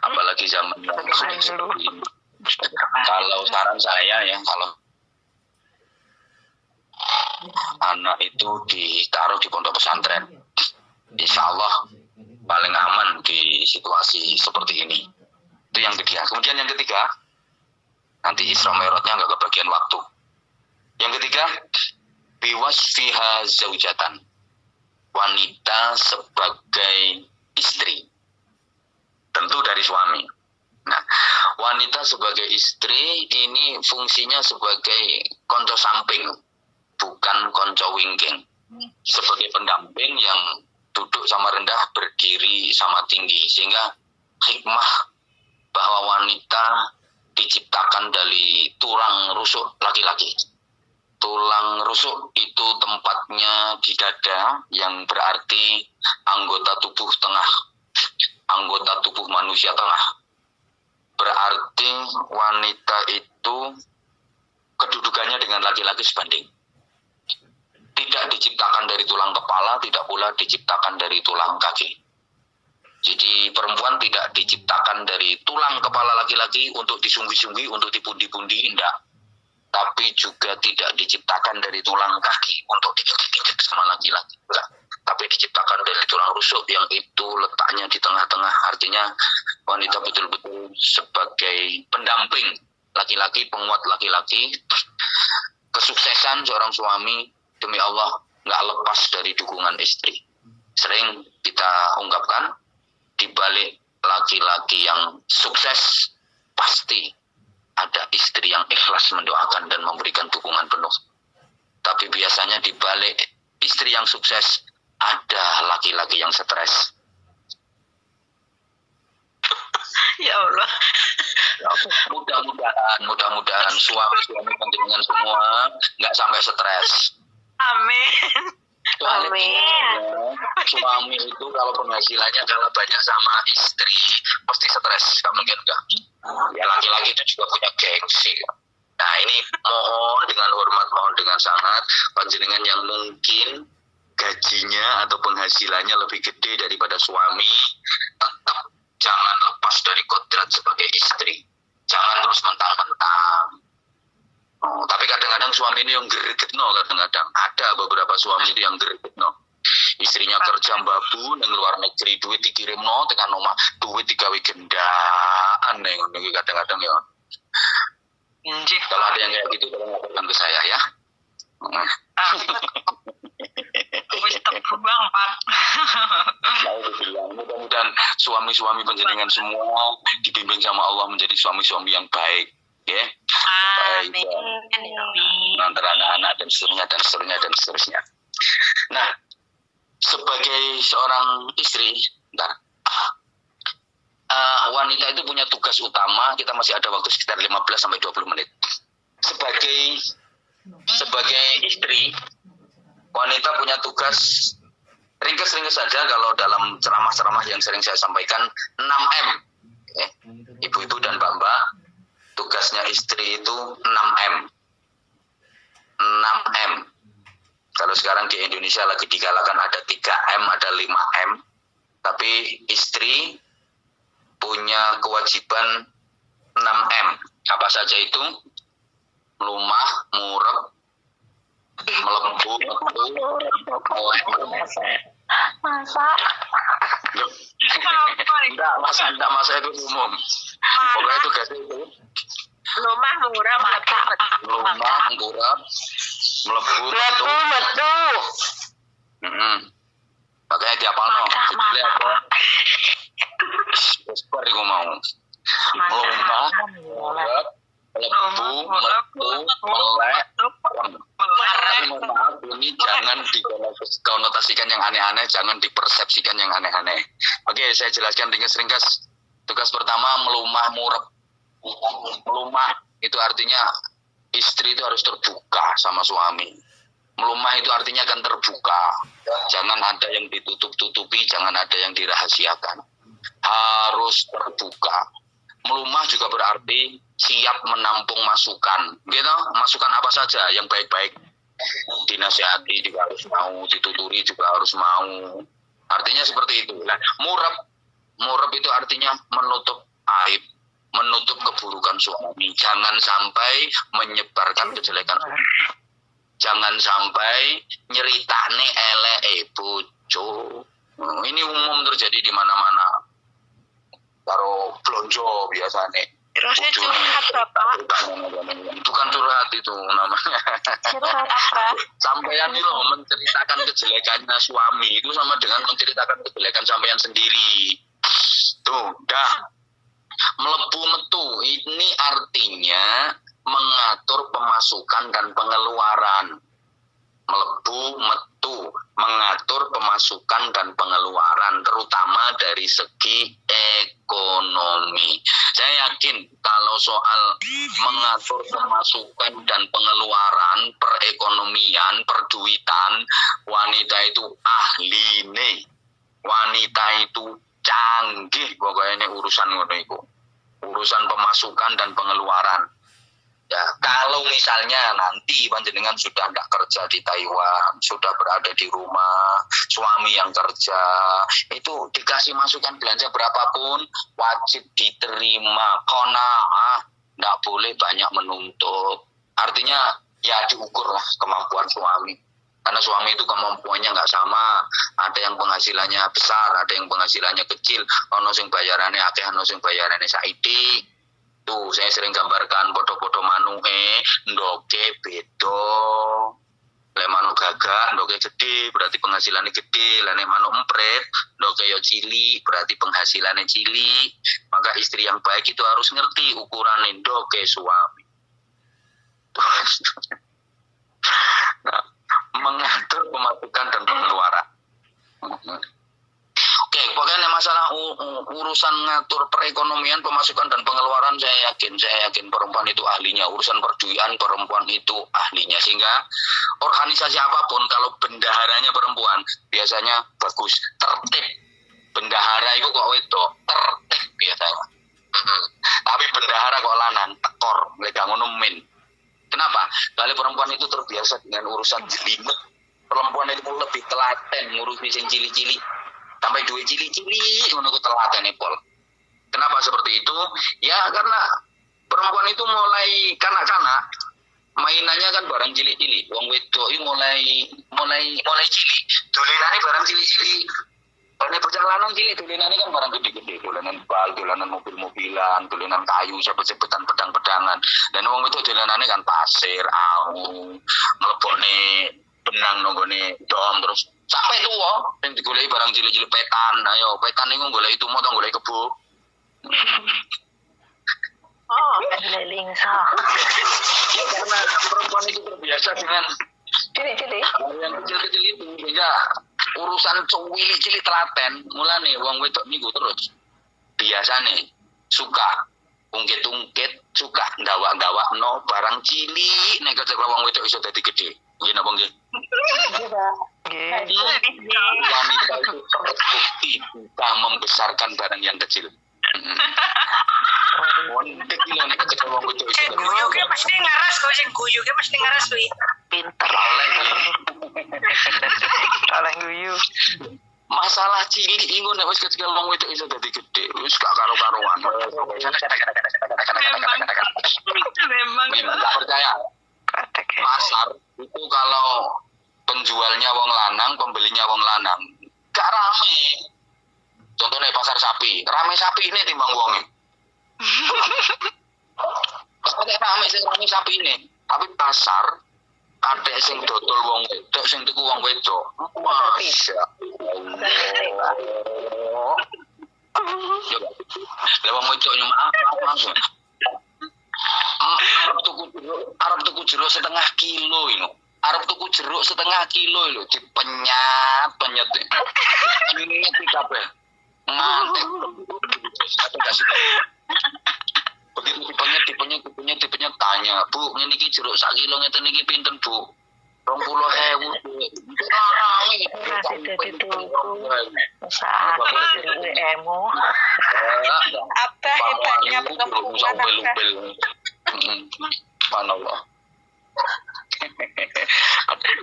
Apalagi zaman yang seperti ini. Kalau saran saya ya, kalau anak itu ditaruh di pondok pesantren, insya Allah paling aman di situasi seperti ini. Itu yang ketiga. Kemudian yang ketiga, nanti Isra Mi'rajnya nggak kebagian waktu. Yang ketiga, biwasfiha zaujatan, wanita sebagai istri, tentu dari suami. Nah, wanita sebagai istri ini fungsinya sebagai konco samping, bukan konco wingking. Sebagai pendamping yang duduk sama rendah, berdiri sama tinggi. Sehingga hikmah bahwa wanita diciptakan dari tulang rusuk laki-laki. Tulang rusuk itu tempatnya di dada, yang berarti anggota tubuh tengah, anggota tubuh manusia tengah. Berarti wanita itu kedudukannya dengan laki-laki sebanding. Tidak diciptakan dari tulang kepala, tidak pula diciptakan dari tulang kaki. Jadi perempuan tidak diciptakan dari tulang kepala laki-laki untuk disunggi-sunggi, untuk dipundi-pundi, tidak. Tapi juga tidak diciptakan dari tulang kaki untuk diinjek-injek sama laki-laki. Enggak. Tapi diciptakan dari tulang rusuk yang itu letaknya di tengah-tengah. Artinya wanita betul-betul sebagai pendamping laki-laki, penguat laki-laki. Kesuksesan seorang suami, demi Allah, nggak lepas dari dukungan istri. Sering kita ungkapkan, di balik laki-laki yang sukses, pasti ada istri yang ikhlas mendoakan dan memberikan dukungan penuh. Tapi biasanya di balik istri yang sukses, ada laki-laki yang stres. Ya Allah. Mudah-mudahan suami panjenengan semua nggak sampai stres. Amin. Suami itu kalau penghasilannya kalah banyak sama istri, pasti stres. Kamu mungkin enggak? Ya, laki-laki itu juga punya gengsi. Nah, ini mohon dengan hormat, mohon dengan sangat, panjenengan yang mungkin gajinya atau penghasilannya lebih gede daripada suami, tetap jangan lepas dari kodrat sebagai istri. Jangan terus mentang-mentang. Tapi kadang-kadang suami ini yang gregetno, kadang-kadang ada beberapa suami itu yang gregetno. Istrinya kerja babu nang luar negeri, duit dikirimno tekan omah, duit digawe gendaan neng kadang-kadang ya. Kalau ada yang kayak gitu tolong laporkan ke saya ya. Wis terbuang, Pak. Mudah-mudahan suami-suami panjenengan semua dibimbing sama Allah menjadi suami-suami yang baik, ya. Amin. Antara anak-anak dan seterusnya. Nah, sebagai seorang istri, wanita itu punya tugas utama. Kita masih ada waktu sekitar 15-20 menit. Sebagai istri, wanita punya tugas, ringkas-ringkas saja kalau dalam ceramah-ceramah yang sering saya sampaikan, 6M. Ibu-ibu dan mbak-mbak, tugasnya istri itu 6M. 6M. Kalau sekarang di Indonesia lagi digalakan ada 3M, ada 5M. Tapi istri punya kewajiban 6M. Apa saja itu? Melumah, murep, melebu Masa? enggak masa itu umum. Pokoknya tugas itu Lumah murah mata. melumah murah melebu Metu. makanya tiap ano lihat apa super iku mau melumah murah melebu metu melek. Maaf, ini jangan dikonotasikan yang aneh-aneh, jangan dipersepsikan yang aneh-aneh. Oke, saya jelaskan ringkas. Tugas pertama melumah murep. Melumah itu artinya istri itu harus terbuka sama suami. Melumah itu artinya akan terbuka. Jangan ada yang ditutup-tutupi, jangan ada yang dirahasiakan. Harus terbuka. Melumah juga berarti siap menampung masukan. Gitu, masukan apa saja yang baik-baik. Dinasihati juga harus mau, dituturi juga harus mau. Artinya seperti itu. Nah, murab itu artinya menutup aib, menutup keburukan suami. Jangan sampai menyebarkan kejelekan. Jangan sampai nyeritane elek bojo. Ini umum terjadi di mana-mana. Karo blonjo biasanya. Rasanya curhat Bapak. Bukan curhat itu namanya. Curhat apa? Sampean itu menceritakan kejelekannya suami itu sama dengan menceritakan kejelekan sampean sendiri. Tuh, dah. Melebu metu ini artinya mengatur pemasukan dan pengeluaran. Melebu metu mengatur pemasukan dan pengeluaran terutama dari segi ekonomi. Saya yakin kalau soal mengatur pemasukan dan pengeluaran, perekonomian, perduitan, wanita itu ahli nih. Wanita itu canggih pokoknya ini urusan ngono iku. Urusan pemasukan dan pengeluaran. Ya, kalau misalnya nanti panjenengan sudah tidak kerja di Taiwan, sudah berada di rumah, suami yang kerja, itu dikasih masukan belanja berapapun, wajib diterima, qanaah, tidak boleh banyak menuntut. Artinya, ya diukurlah kemampuan suami. Karena suami itu kemampuannya nggak sama, ada yang penghasilannya besar, ada yang penghasilannya kecil, ono sing bayarannya akeh, ono sing bayarannya saiki. Tuh, saya sering gambarkan foto-foto manuke, ndoke bedo. Lek manuk gagak, ndoke gede, berarti penghasilannya gede. Lek manuk empret, ndoke yo cili, berarti penghasilannya cili. Maka istri yang baik itu harus ngerti ukuran ndoke suami. Nah, mengatur pemasukan dan pengeluaran. Oke, pokoknya masalah urusan ngatur perekonomian, pemasukan dan pengeluaran saya yakin perempuan itu ahlinya. Urusan perduian perempuan itu ahlinya. Sehingga organisasi apapun kalau bendaharanya perempuan biasanya bagus, tertib. Bendahara itu kok wedok, tertib biasanya. Tapi bendahara kok lanang, tekor, mereka ngono men. Kenapa? Kalau perempuan itu terbiasa dengan urusan jelimet. Perempuan itu lebih telaten ngurusi sing cili-cili. Sampai duit cili-cili menurut telaten Pol. Kenapa seperti itu? Ya karena perempuan itu mulai kanak-kanak mainannya kan barang cili-cili. Wong wedok iki mulai cili. Dolenane barang cili-cili. Kalau perjalanan cili dolenane kan barang gede-gede, dolanan bal, dolanan mobil-mobilan, dolanan kayu, cepet-cepetan pedang-pedangan. Dan wong wedok dolanane kan pasir, awu, mlebokne benang nonggone dom terus sampai tua yang digoleki barang cilik-cilik petan. Ayo petan niku goleki tumo to goleki kebo. Oh, Lelingsa. Ya karena perempuan itu terbiasa dengan Cili-cili. yang kecil-kecil itu sehingga urusan cilik-cilik telaten. Mulane wong wedok niku terus biasane suka ungkit-ungkit, suka ndawak-ndawakno barang cilik nek kecekel wong wedok iso dadi gede. Nggih napa nggih? Wanita itu terbukti bisa membesarkan barang yang kecil. Wanita kilo nek kecekel wong wedok iso dadi guyu ke mesti ngaras kok sing guyu ke mesti ngaras kuwi. Pinter. Kaleng guyu. Masalah cilik iku nek wis kecekel wong wedok iso dadi gede, wis gak karo-karuan. Memang. Memang tak percaya. pasar itu kalau penjualnya wong lanang, pembelinya wong lanang, gak rame. Contohnya pasar sapi, rame sapi ini timbang wonge. Pasar rame sapi ini, tapi pasar kadek sing dodol wong wedok, sing tuku wong wedok. Masya Allah. Lah wong wedok maaf langsung. Arab tuku jeruk setengah kilo ini. Arab tuku jeruk setengah kilo lho, dipenyat. Ini kabeh. Ngantek. Begitu dipenyat tanya, "Bu, niki jeruk sak kilo ngeten niki pinten, Bu?" 20.000, Bu. Rame iki. Saat emo. Apa hebatnya perempuan apa? Subhanallah.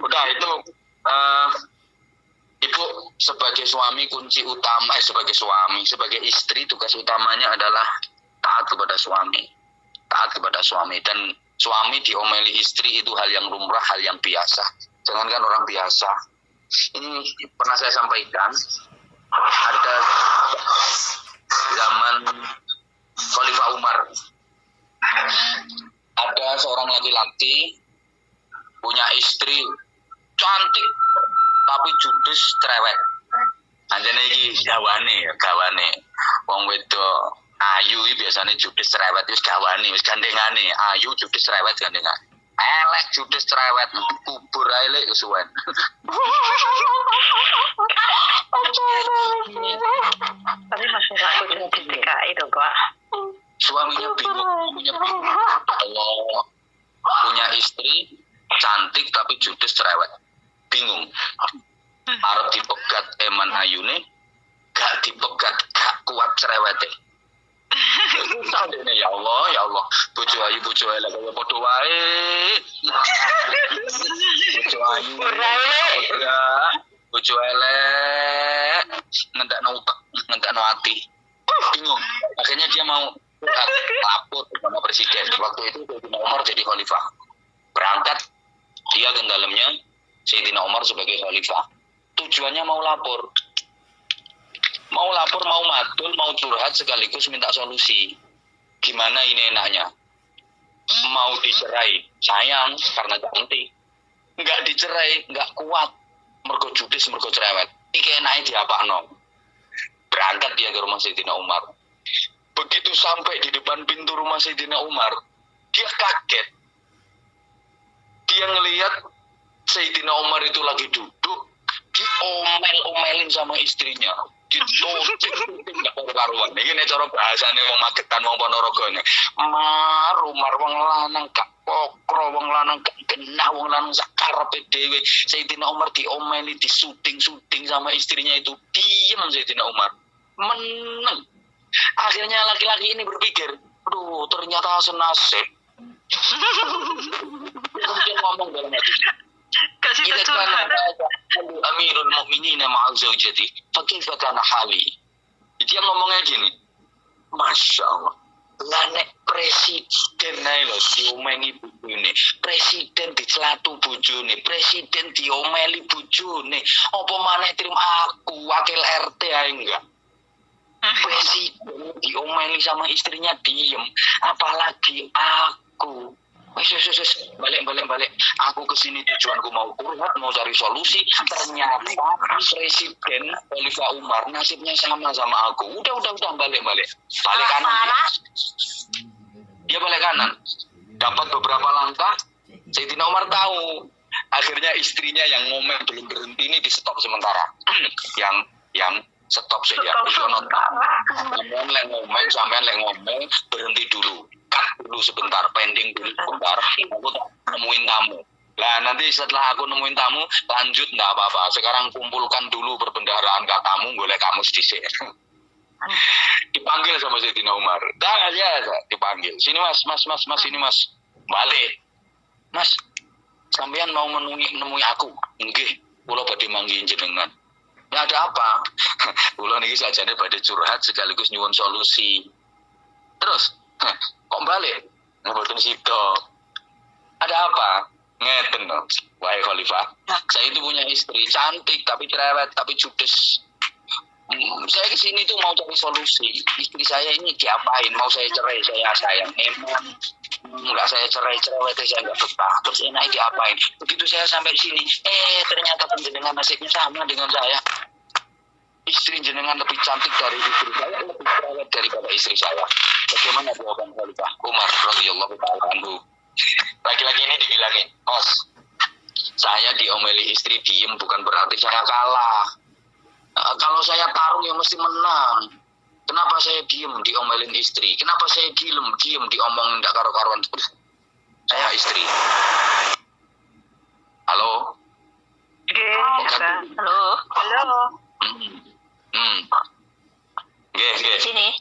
Udah itu Ibu sebagai suami kunci utama sebagai istri tugas utamanya adalah taat kepada suami dan suami diomeli istri itu hal yang lumrah, hal yang biasa. Jangankan orang biasa. Ini pernah saya sampaikan ada zaman Khalifah Umar. Ada seorang laki-laki punya istri cantik tapi judes cerewet. Anjane iki gawane. Wong wedok ayu iki biasane judes cerewet wis gawane, wis gandengane. Ayu judes cerewet gandengan. Elek judes cerewet kubur ae lek kesuwen. Tapi masih aku jadi DKI dong, Pak. Suaminya bingung. Allah punya istri cantik tapi judes cerewet. Bingung. Arep dipegat eman ayune, gak dipegat gak kuat cerewete. Susah dene ya Allah. Bojo ayu bojo elek kaya padha wae. Bojo elek ngendakno utek, ngendakno ati. Bingung. Akhirnya dia mau lapor kepada presiden. Waktu itu Sayyidina Umar jadi khalifah. Berangkat dia ke dalamnya Sayyidina Umar sebagai khalifah. Tujuannya mau lapor, mau matul, mau curhat sekaligus minta solusi. Gimana ini enaknya? Mau dicerai, sayang karena cantik. Enggak dicerai, enggak kuat. Mergo judes, mergo cerewet. Iki enaknya diapakno. Berangkat dia ke rumah Sayyidina Umar. Begitu sampai di depan pintu rumah Sayyidina Umar, dia kaget. Dia ngelihat Sayyidina Umar itu lagi duduk, diomel-omelin sama istrinya. Ditutik nggak karuan. Ini cara bahasane wong Magetan wong Ponorogo ini. Umar wong lanang gak pokro, wong lanang gak genah, wong lanang sakarepe dhewe. Sayyidina Umar diomeli, disuting sama istrinya itu. Diem Sayyidina Umar. Meneng. Akhirnya laki-laki ini berpikir, aduh ternyata senasib. Dia ngomong dalam hati. Kasih curhat. Amirul Mukminin ma'al zaujati. Fakaifa kana hali. Dia ngomongnya gini. Masya Allah. Lah nek presiden ae lho diomeli bojone. Presiden dicelatu bojone, presiden diomeli bojone. Apa maneh trim aku wakil RT ae enggak. Presiden diomeli sama istrinya diem, apalagi aku. Wes balik. Aku kesini tujuanku mau curhat, mau cari solusi. Ternyata Presiden Khalifah Umar nasibnya sama aku. Udah balik kanan. Dia balik kanan. Dapat beberapa langkah, Sayyidina Umar tahu. Akhirnya istrinya yang ngomel belum berhenti ini di stop sementara. yang stop saja. Sampean lek ngomong berhenti dulu. Cut dulu sebentar, pending dulu sebentar. Aku nemuin tamu. Lah nanti setelah aku nemuin tamu, lanjut enggak apa-apa. Sekarang kumpulkan dulu perbendaharaan katamu, golek kamu sedhisik. Dipanggil sama Sayyidina Umar. Dah ya, dipanggil. Sini Mas, sini Mas. Balik. Mas, sampean mau nemui aku? Nggih, kula badhe manggihin jenengan. Ya ada apa? Kula niki sajane badhe curhat sekaligus nyuwun solusi. Terus, kok balik? Mboten sida. Ada apa? Ngeten loh, wahai Khalifah. Saya itu punya istri cantik tapi cerewet tapi judes. Saya kesini tuh mau cari solusi. Istri saya ini diapain? Mau saya cerai, saya sayang emang. Enggak saya cerai, cerewet saya enggak betah. Terus enaknya diapain? Begitu saya sampai sini, ternyata jenengan nasibnya sama dengan saya. Istri jenengan lebih cantik dari istri saya, lebih cerewet daripada istri saya. Bagaimana jawaban Khalifah Umar radhiyallahu taala anhu? Laki-laki ini dibilangin, Mas, saya diomeli istri diem bukan berarti saya kalah. Kalau saya tarung ya mesti menang. Kenapa saya diem diomelin istri? Kenapa saya diem diomongin tidak karu-karuan? Saya istri. Halo? Halo. Oke. Sini.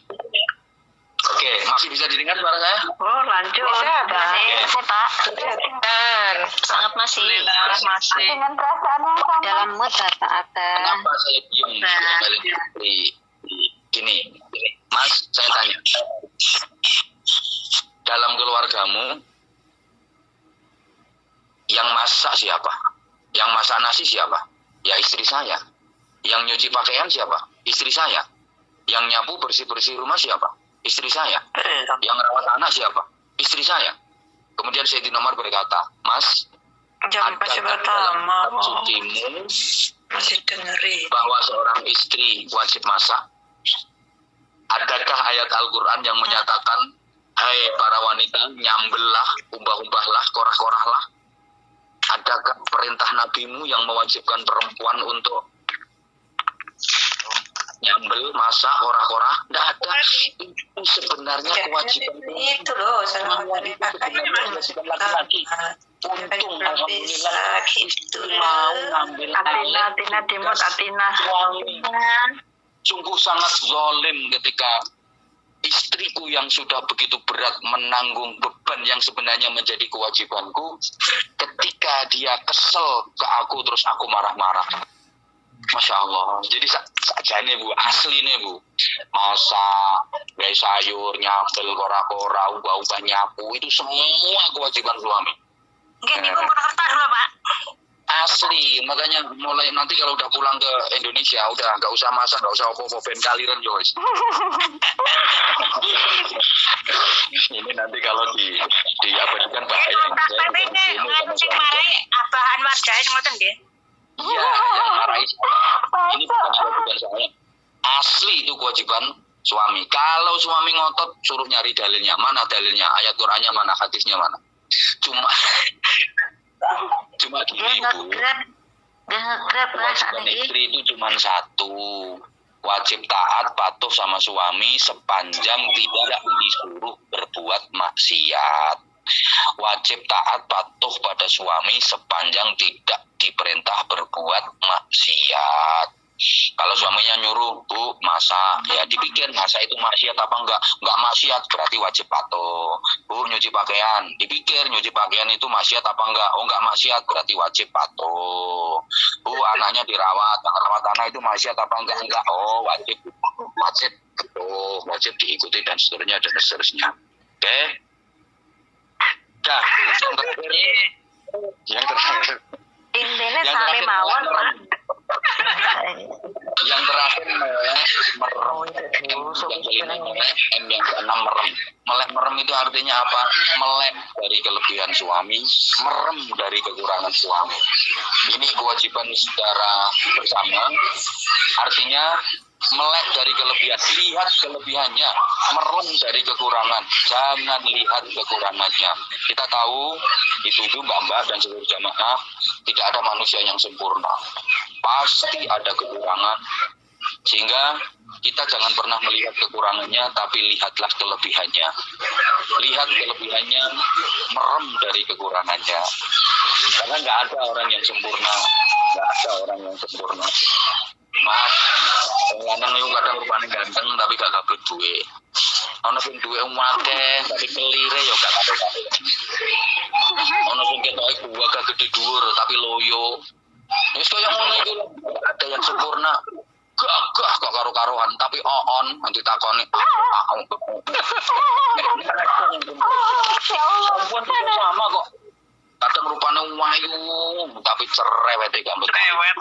Oke, masih bisa didengar suara saya? Oh, lanjut. Masih, Pak. Sangat masih. Masih. Dengan perasaan yang sama. Dalam mood Pak. Kenapa saya diem diomelin istri? Gini, Mas, saya tanya. Dalam keluargamu, yang masak siapa? Yang masak nasi siapa? Ya istri saya. Yang nyuci pakaian siapa? Istri saya. Yang nyapu bersih-bersih rumah siapa? Istri saya. Yang rawat anak siapa? Istri saya. Kemudian Sayyidina Umar berkata, Mas, Jangan kasih pertama. sucimu Masih dengerin. bahwa seorang istri wajib masak? Adakah ayat Al-Quran yang menyatakan, hai para wanita, nyambellah, umbah-umbahlah, korah-korahlah? Adakah perintah nabimu yang mewajibkan perempuan untuk nyambel, masak, korah-korah? Tidak ada. Itu sebenarnya kewajiban Itu loh, salah wanita kewajiban laki-laki. Untung alhamdulillah gitu. mau ngambil Atina dimut Atina. suami. Sungguh sangat zalim ketika istriku yang sudah begitu berat menanggung beban yang sebenarnya menjadi kewajibanku, ketika dia kesel ke aku terus aku marah-marah. Masya Allah. Jadi sajane Bu, asli nih Bu, masak, gaya sayur, nyambel, kora-kora, ubah-ubah nyapu, itu semua kewajiban suami. Gini, Purwokerto dulu, Pak. Asli, makanya mulai nanti kalau udah pulang ke Indonesia, udah nggak usah masak, nggak usah opo-opo ben kaliren yo wis. Ini nanti kalau diabadikan bahaya. Abahan warga itu ngoten nggih. Iya, yang marahi. Ini bukan kewajiban saya. Asli itu kewajiban suami. Kalau suami ngotot, suruh nyari dalilnya. Mana dalilnya? Ayat Qur'annya mana? Hadisnya mana? Cuma gini Bu. Kewajiban istri itu cuma satu. Wajib taat, patuh sama suami sepanjang tidak disuruh berbuat maksiat. Wajib taat, patuh pada suami sepanjang tidak diperintah berbuat maksiat. Kalau suaminya nyuruh, Bu, masak, ya dipikir masak itu maksiat apa enggak? Enggak maksiat, berarti wajib patuh. Bu, nyuci pakaian, dipikir nyuci pakaian itu maksiat apa enggak? Oh, enggak maksiat, berarti wajib patuh. Bu, anaknya dirawat, rawat anak itu maksiat apa enggak? Enggak, oh wajib betul, wajib diikuti dan seterusnya dan seterusnya. Oke? Dah, yang terakhir. Intinya saling mawon, Pak. Yang terakhir yang keenam merem. Melek merem itu artinya apa? Melek dari kelebihan suami, merem dari kekurangan suami. Ini kewajiban secara bersama. Artinya melek dari kelebihan, lihat kelebihannya, merem dari kekurangan, jangan lihat kekurangannya. Kita tahu itu Mbak-mbak dan seluruh jamaah, tidak ada manusia yang sempurna, pasti ada kekurangan, sehingga kita jangan pernah melihat kekurangannya, tapi lihatlah kelebihannya. Lihat kelebihannya, merem dari kekurangannya, karena nggak ada orang yang sempurna, nggak ada orang yang sempurna. Maaf, lanang itu kadang rupanya ganteng tapi gak dapet duit. Ono sing duwe akeh tapi kelire ya gak dapet. Ono sing ketoke gua gak gede dhuwur tapi loyo. Wis koyo ngono iku ada yang sempurna. Gagah kok karo-karoan tapi on nanti takoni. Ya Allah. Sama kok. kadang rupanya wayu tapi cerewet gak betul. Cerewet.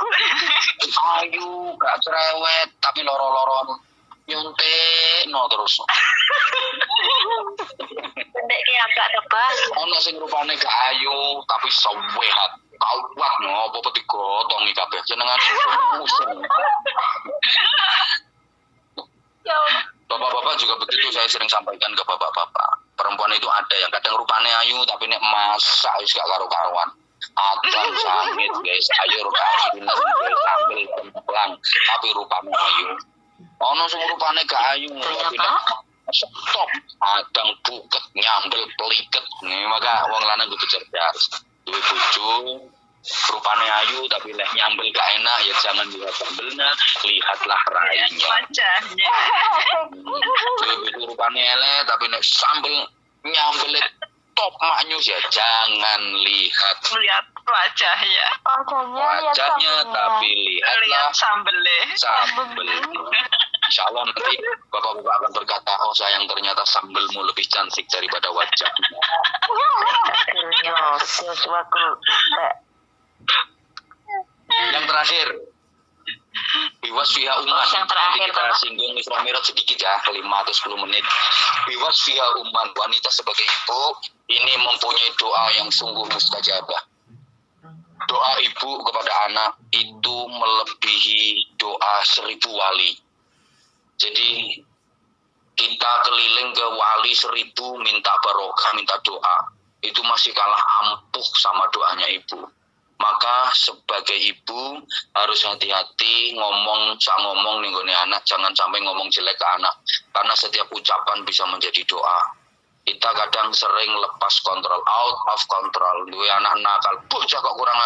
Ayu gak cerewet tapi loro-loron nyontekno terus. Pendek ki agak tebal. Ono sing rupane gak ayu tapi sehat. Kuat ngopo peti gotongi kabeh jenengane musuh. Bapak-bapak juga begitu, saya sering sampaikan ke bapak-bapak. Perempuan itu ada yang kadang rupane ayu tapi nek masak wis gak karo-karuan. Adang sangit guys, sayur kasinan guys, sambel kemplang tapi rupane ayu. Ono sing rupane gak ayu tapi nek stop adang buket nyambel peliket. Nih maka wong lanang kudu cerdas. Duwe bojo rupane ayu tapi leh nyambel gak enak ya jangan lihat sambelnya, lihatlah rainya. Wajahnya. Duwe rupane elek tapi nek sambel nyambel top maknyus ya jangan lihat Lihat wajahnya. wajahnya tapi lihatlah Lihat sambelnya. sambel. Insyaallah nanti bapak-bapak akan berkata, oh sayang ternyata sambelmu lebih cantik daripada wajahmu. Yang terakhir, biwas fiha umman. Yang terakhir, Nanti kita Pak. singgung Isra Mi'raj sedikit ya, 5 atau 10 menit. Biwas fiha umman. Wanita sebagai ibu ini mempunyai doa yang sungguh mustajabah. Doa ibu kepada anak itu melebihi doa 1000 wali. Jadi kita keliling ke wali 1000 minta barokah, minta doa. Itu masih kalah ampuh sama doanya ibu. Maka sebagai ibu harus hati-hati ngomong nih gone anak, jangan sampai ngomong jelek ke anak. Karena setiap ucapan bisa menjadi doa. Kita kadang sering lepas kontrol, out of control. Duwe anak nakal, bocah kok kurang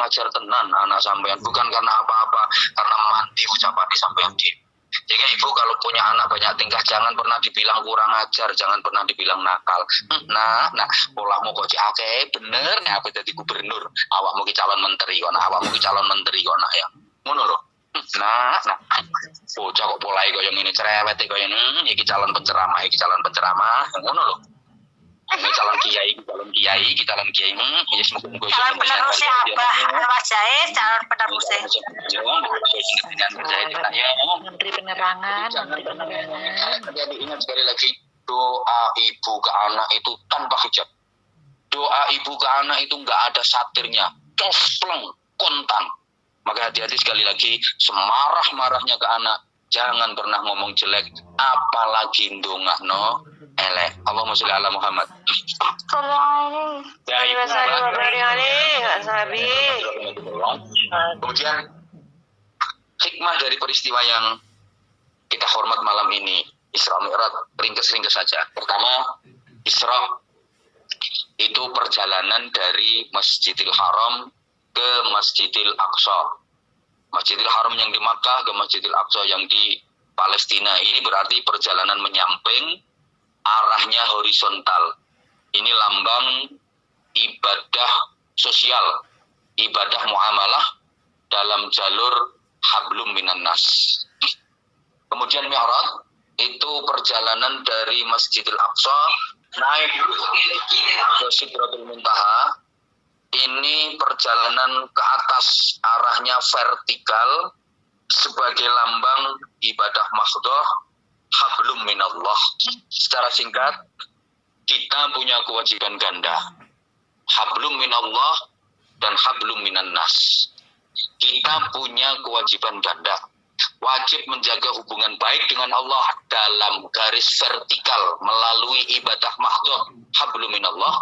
ajar tenan anak sampean. Bukan karena apa-apa, karena mati ucapan di sampean di. Jadi ibu kalau punya anak banyak tingkah jangan pernah dibilang kurang ajar, jangan pernah dibilang nakal. Nah, polahmu kok cake bener nih aku jadi gubernur, awakmu ki calon menteri kok, ya. Ngono lho. Nah, bocah kok polai koyo ngene cerewet koyo iki calon penceramah, ngono lho. Ini calon kiai, ya semoga Calon penerus siapa? Wajahe calon penerus. Menteri Penerangan. Jadi ingat sekali lagi, doa ibu ke anak itu tanpa hijab. Doa ibu ke anak itu nggak ada satirnya, cospleng, kontan. Maka hati-hati sekali lagi, semarah-marahnya ke anak, jangan pernah ngomong jelek, apalagi ndongakno elek. Allahumma sholli ala Muhammad. Kemudian hikmah dari peristiwa yang kita hormat malam ini, Isra Mi'raj, ringkes-ringkes saja. Pertama, Isra itu perjalanan dari Masjidil Haram ke Masjidil Aqsa. Masjidil Haram yang di Makkah ke Masjidil Aqsa yang di Palestina. Ini berarti perjalanan menyamping, arahnya horizontal. Ini lambang ibadah sosial, ibadah muamalah dalam jalur hablum minan nas. Kemudian Mi'raj itu perjalanan dari Masjidil Aqsa naik ke Sidratul Muntaha. Ini perjalanan ke atas, arahnya vertikal sebagai lambang ibadah mahdhah hablum minallah. Secara singkat, kita punya kewajiban ganda, hablum minallah dan hablum minan nas. Kita punya kewajiban ganda, wajib menjaga hubungan baik dengan Allah dalam garis vertikal melalui ibadah mahdhah hablum minallah.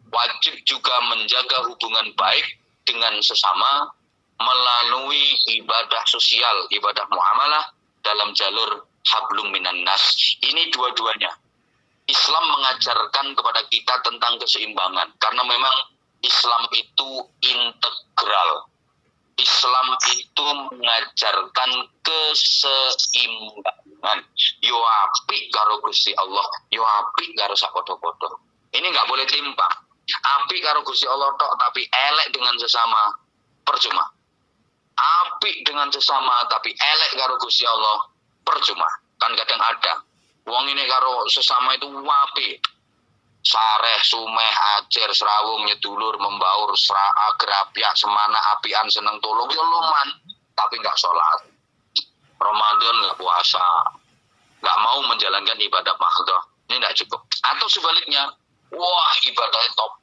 Wajib juga menjaga hubungan baik dengan sesama melalui ibadah sosial, ibadah muamalah dalam jalur hablum minan nas. Ini dua-duanya. Islam mengajarkan kepada kita tentang keseimbangan. Karena memang Islam itu integral. Islam itu mengajarkan keseimbangan. Yo apik karo Gusti Allah, yo apik karo sapodo-podo. Ini nggak boleh timpang. Apik karo Gusti Allah tok tapi elek dengan sesama, percuma. Apik dengan sesama tapi elek karo Gusti Allah, percuma. Kan kadang ada wong ini karo sesama itu apik, Sareh, Sumeh, Acer, Serawung, Nyedulur, Membaur, Gerapyak, Semana, Apian, Seneng Tulung, ya luman, tapi nggak sholat. Ramadan nggak puasa, nggak mau menjalankan ibadah mahdhah, ini nggak cukup. Atau sebaliknya, wah ibadahnya top,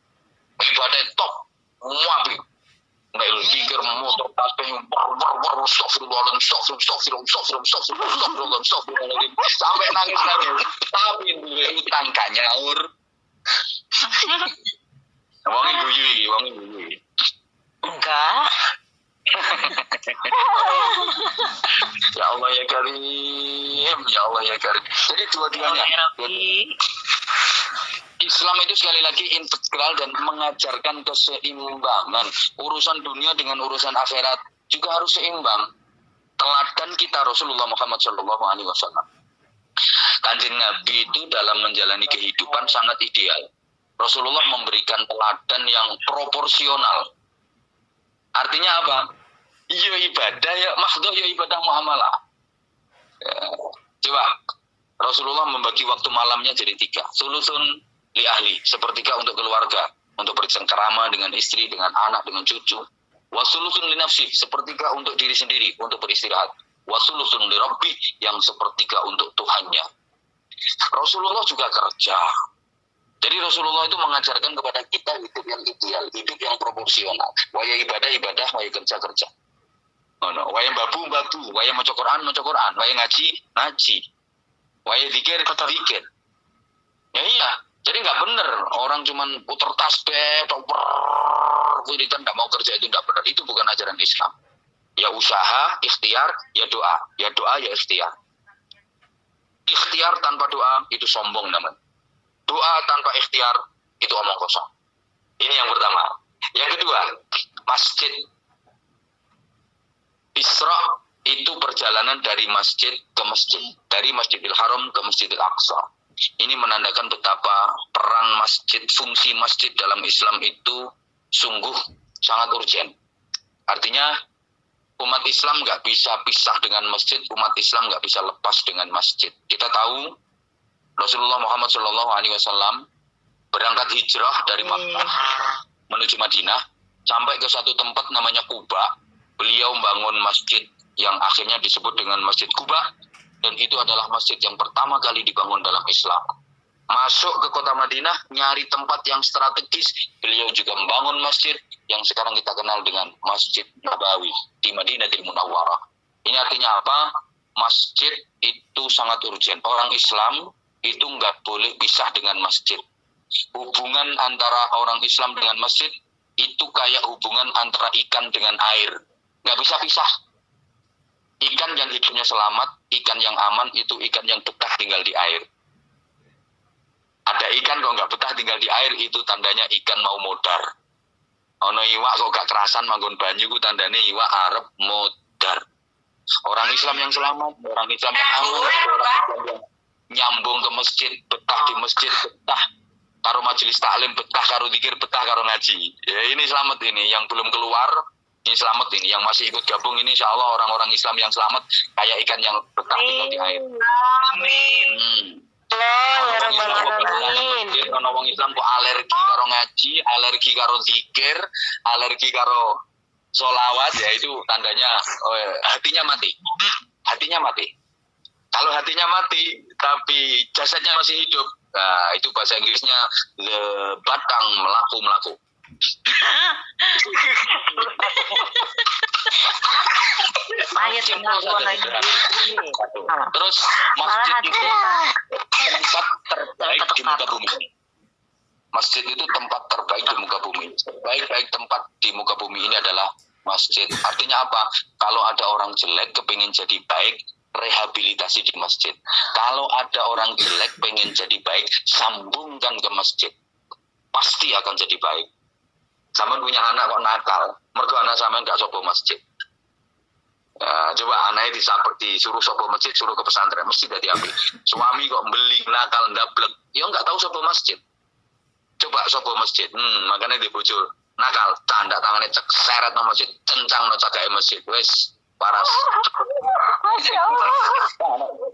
wabi, nggak pikir motor tasbih, sampai nangis, tapi duwe utang gak nyaur. Wong guyu. Enggak. Ya Allah ya Karim. Jadi dua-duanya. Islam itu sekali lagi integral dan mengajarkan keseimbangan. Urusan dunia dengan urusan akhirat juga harus seimbang. Teladan kita Rasulullah Muhammad SAW. Kanjeng Nabi itu dalam menjalani kehidupan sangat ideal. Rasulullah memberikan teladan yang proporsional. Artinya apa? Ya ibadah ya mahdhah, ya ibadah muamalah. Coba Rasulullah membagi waktu malamnya jadi 3. Sulusun li ahli, sepertiga untuk keluarga, untuk bercengkerama dengan istri, dengan anak, dengan cucu. Wasulusun li nafsi, sepertiga untuk diri sendiri, untuk beristirahat. Wasulusun li rabbi, yang sepertiga untuk Tuhannya. Rasulullah juga kerja. Jadi Rasulullah itu mengajarkan kepada kita hidup yang ideal, hidup yang proporsional. Waya ibadah, waya kerja. Waya babu, waya maca Quran, waya ngaji. Waya zikir. Ya iya, jadi nggak benar orang cuman puter tasbih, wiridan nggak mau kerja, itu nggak benar. Itu bukan ajaran Islam. Ya usaha, ikhtiar, ya doa, ya ikhtiar. Ikhtiar tanpa doa itu sombong namanya. Doa tanpa ikhtiar itu omong kosong. Ini yang pertama. Yang kedua, masjid. Isra itu perjalanan dari masjid ke masjid, dari Masjidil Haram ke Masjidil Aqsa. Ini menandakan betapa peran masjid, fungsi masjid dalam Islam itu sungguh sangat urgen. Artinya umat Islam nggak bisa pisah dengan masjid, umat Islam nggak bisa lepas dengan masjid. Kita tahu Rasulullah Muhammad SAW berangkat hijrah dari Makkah menuju Madinah, sampai ke satu tempat namanya Kuba. Beliau membangun masjid yang akhirnya disebut dengan Masjid Kuba, dan itu adalah masjid yang pertama kali dibangun dalam Islam. Masuk ke kota Madinah, nyari tempat yang strategis, beliau juga membangun masjid yang sekarang kita kenal dengan Masjid Nabawi di Madinatul Munawwarah. Ini artinya apa? Masjid itu sangat urgen. Orang Islam itu nggak boleh pisah dengan masjid. Hubungan antara orang Islam dengan masjid itu kayak hubungan antara ikan dengan air. Nggak bisa pisah. Ikan yang hidupnya selamat, ikan yang aman, itu ikan yang betah tinggal di air. Ada ikan kok nggak betah tinggal di air, itu tandanya ikan mau modar. Ono iwak kok gak kerasan manggon banyu, itu tandanya iwak arep modar. Orang Islam yang selamat, orang Islam yang aman, orang Islam yang nyambung ke masjid, betah di masjid, betah karo majelis taklim, betah karo zikir, betah karo ngaji. Ya ini selamat ini, yang belum keluar ini selamat ini, yang masih ikut gabung ini insya Allah orang-orang Islam yang selamat kayak ikan yang betah tinggal di air. Amin. Ono wong Islam kok alergi karo ngaji, alergi karo zikir, alergi karo sholawat, ya itu tandanya hatinya mati. Hatinya mati. Kalau hatinya mati tapi jasadnya masih hidup, nah itu bahasa Inggrisnya the batang melaku. Terus masjid itu tempat terbaik di muka bumi. Masjid itu tempat terbaik di muka bumi. Baik tempat di muka bumi ini adalah masjid. Artinya apa? Kalau ada orang jelek kepingin jadi baik, rehabilitasi di masjid. Kalau ada orang jelek pengen jadi baik, sambungkan ke masjid. Pasti akan jadi baik. Sama punya anak kok nakal, mergo anak sama nggak sopo masjid. Ya, coba anaknya disuruh sopo masjid, suruh ke pesantren, mesti jadi api. Suami kok beli nakal ndablek, ya nggak tahu sopo masjid. Coba sopo masjid, makanya dia bocor nakal, tanda tangannya cek seret no masjid, cencang no cagae masjid, wes paras. Masya Allah.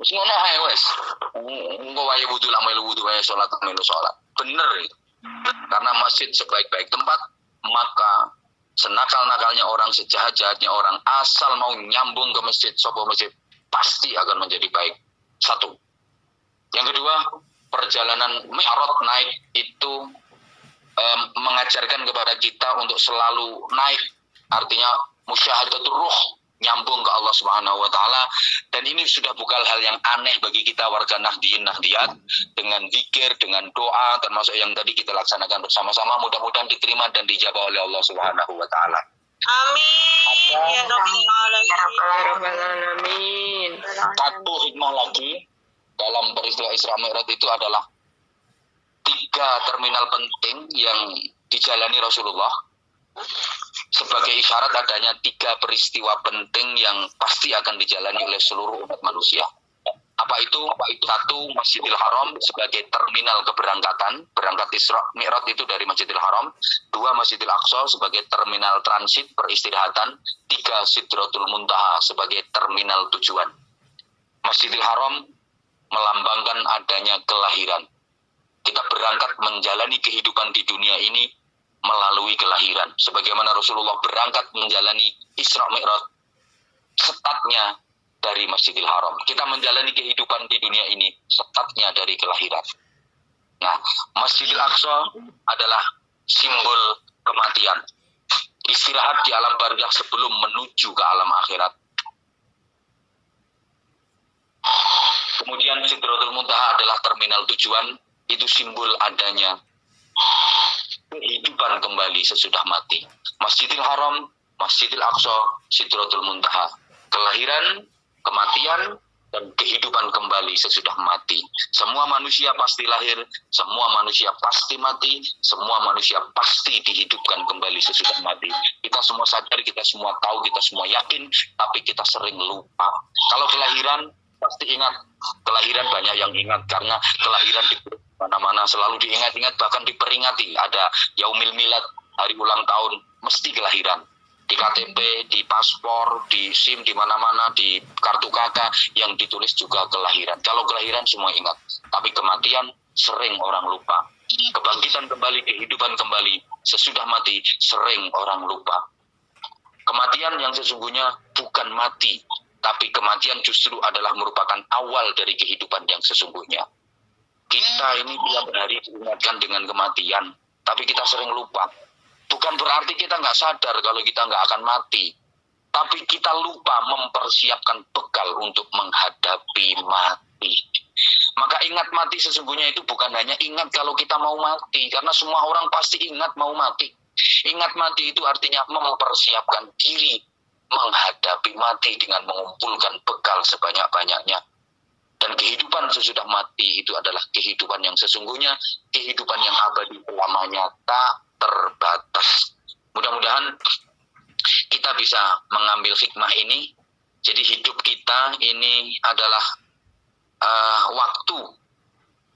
Ngono ae wes. Engko wae wudu lak melu wudu wae salat melu salat. Bener itu. Karena masjid sebaik-baik tempat, maka senakal-nakalnya orang, sejahat-jahatnya orang, asal mau nyambung ke masjid, sopo masjid, pasti akan menjadi baik. Satu. Yang kedua, perjalanan mi'raj naik itu mengajarkan kepada kita untuk selalu naik. Artinya musyahadatul ruh, nyambung ke Allah Subhanahu wa taala, dan ini sudah bukan hal yang aneh bagi kita warga Nahdien Nahdiyat, dengan zikir, dengan doa, termasuk yang tadi kita laksanakan bersama-sama, mudah-mudahan diterima dan dijabah oleh Allah Subhanahu wa taala. Amin ya rabbal Alamin. Satu hikmah lagi dalam peristiwa Isra Mi'raj itu adalah 3 terminal penting yang dijalani Rasulullah sebagai isyarat adanya 3 peristiwa penting yang pasti akan dijalani oleh seluruh umat manusia. Apa itu? Satu, Masjidil Haram sebagai terminal keberangkatan, berangkat Isra Mi'raj itu dari Masjidil Haram. 2, Masjidil Aqsa sebagai terminal transit peristirahatan. 3, Sidratul Muntaha sebagai terminal tujuan. Masjidil Haram melambangkan adanya kelahiran. Kita berangkat menjalani kehidupan di dunia ini melalui kelahiran. Sebagaimana Rasulullah berangkat menjalani Isra Mi'raj, setatnya dari Masjidil Haram. Kita menjalani kehidupan di dunia ini setatnya dari kelahiran. Nah, Masjidil Aqsa adalah simbol kematian. Istirahat di alam barzakh sebelum menuju ke alam akhirat. Kemudian Sidratul Muntaha adalah terminal tujuan, itu simbol adanya kehidupan kembali sesudah mati. Masjidil Haram, Masjidil Aqsa, Sidratul Muntaha. Kelahiran, kematian, dan kehidupan kembali sesudah mati. Semua manusia pasti lahir, semua manusia pasti mati, semua manusia pasti dihidupkan kembali sesudah mati. Kita semua sadar, kita semua tahu, kita semua yakin, tapi kita sering lupa. Kalau kelahiran, pasti ingat. Kelahiran banyak yang ingat, karena kelahiran di mana-mana selalu diingat-ingat, bahkan diperingati. Ada Yaumil Milad, hari ulang tahun, mesti kelahiran. Di KTP, di paspor, di SIM, di mana-mana, di kartu kakak, yang ditulis juga kelahiran. Kalau kelahiran semua ingat, tapi kematian sering orang lupa. Kebangkitan kembali, kehidupan kembali, sesudah mati sering orang lupa. Kematian yang sesungguhnya bukan mati, tapi kematian justru adalah merupakan awal dari kehidupan yang sesungguhnya. Kita ini tiap hari diingatkan dengan kematian, tapi kita sering lupa. Bukan berarti kita nggak sadar kalau kita nggak akan mati, tapi kita lupa mempersiapkan bekal untuk menghadapi mati. Maka ingat mati sesungguhnya itu bukan hanya ingat kalau kita mau mati, karena semua orang pasti ingat mau mati. Ingat mati itu artinya mempersiapkan diri menghadapi mati dengan mengumpulkan bekal sebanyak-banyaknya. Dan kehidupan sesudah mati itu adalah kehidupan yang sesungguhnya, kehidupan yang abadi selamanya, tak terbatas. Mudah-mudahan kita bisa mengambil hikmah ini. Jadi hidup kita ini adalah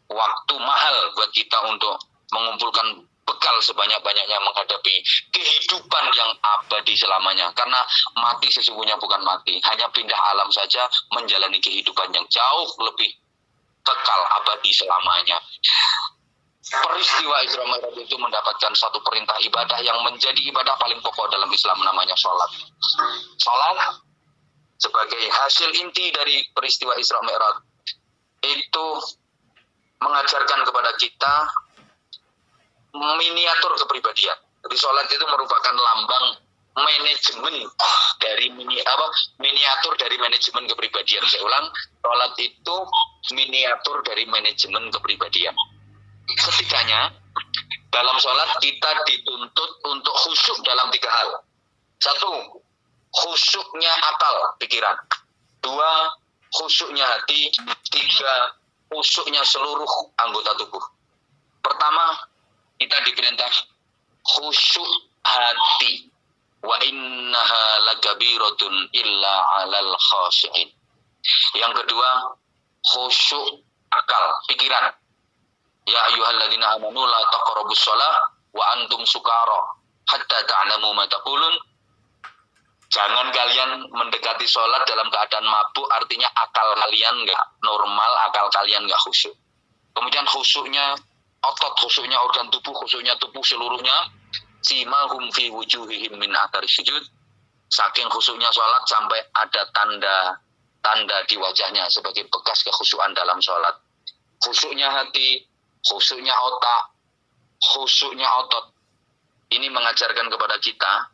waktu mahal buat kita untuk mengumpulkan bekal sebanyak-banyaknya menghadapi kehidupan yang abadi selamanya. Karena mati sesungguhnya bukan mati, hanya pindah alam saja, menjalani kehidupan yang jauh lebih kekal abadi selamanya. Peristiwa Isra Mi'raj itu mendapatkan satu perintah ibadah yang menjadi ibadah paling pokok dalam Islam, namanya sholat. Sholat sebagai hasil inti dari peristiwa Isra Mi'raj itu mengajarkan kepada kita miniatur kepribadian. Jadi sholat itu merupakan lambang manajemen dari miniatur dari manajemen kepribadian. Saya ulang, sholat itu miniatur dari manajemen kepribadian. Ketiganya, dalam sholat kita dituntut untuk khusyuk dalam 3 hal. 1, khusyuknya akal, pikiran. 2, khusyuknya hati. 3, khusyuknya seluruh anggota tubuh. Pertama, kita diperintah khusyuk hati. Wa innaha lakabiratun illa 'alal khashi'in. Yang kedua, khusyuk akal, pikiran. Ya ayyuhalladzina amanu la taqrabus shalah wa antum sukara hatta ta'lamu ma taqulun. Jangan kalian mendekati sholat dalam keadaan mabuk, artinya akal kalian nggak normal, akal kalian nggak khusyuk. Kemudian khusyuknya otot, khusyuknya organ tubuh, khusyuknya tubuh seluruhnya. Simahum fi wujuhihim min athari sujud. Saking khusyuknya sholat sampai ada tanda di wajahnya sebagai bekas kekhusyukan dalam sholat. Khusyuknya hati, khusyuknya otak, khusyuknya otot. Ini mengajarkan kepada kita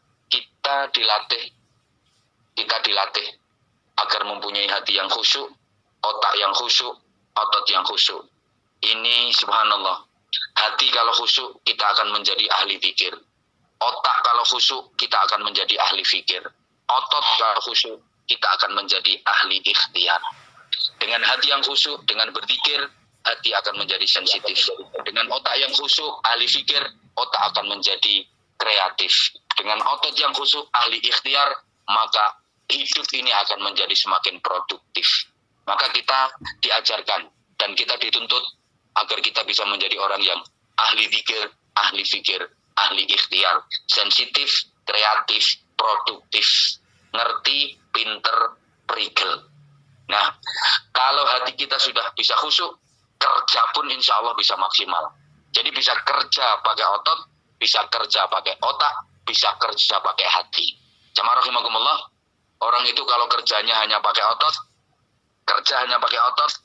dilatih agar mempunyai hati yang khusyuk, otak yang khusyuk, otot yang khusyuk. Ini subhanallah. Hati kalau khusyuk kita akan menjadi ahli fikir. Otak kalau khusyuk kita akan menjadi ahli fikir. Otot kalau khusyuk kita akan menjadi ahli ikhtiar. Dengan hati yang khusyuk, dengan berzikir, hati akan menjadi sensitif. Dengan otak yang khusyuk, ahli fikir, otak akan menjadi kreatif. Dengan otot yang khusyuk, ahli ikhtiar, maka hidup ini akan menjadi semakin produktif. Maka kita diajarkan dan kita dituntut agar kita bisa menjadi orang yang ahli zikir, ahli fikir, ahli ikhtiar, sensitif, kreatif, produktif, ngerti, pinter, perigel. Nah, kalau hati kita sudah bisa khusyuk, kerja pun insya Allah bisa maksimal. Jadi bisa kerja pakai otot, bisa kerja pakai otak, bisa kerja pakai hati. Jamaah rahimakumullah, orang itu kalau kerjanya hanya pakai otot,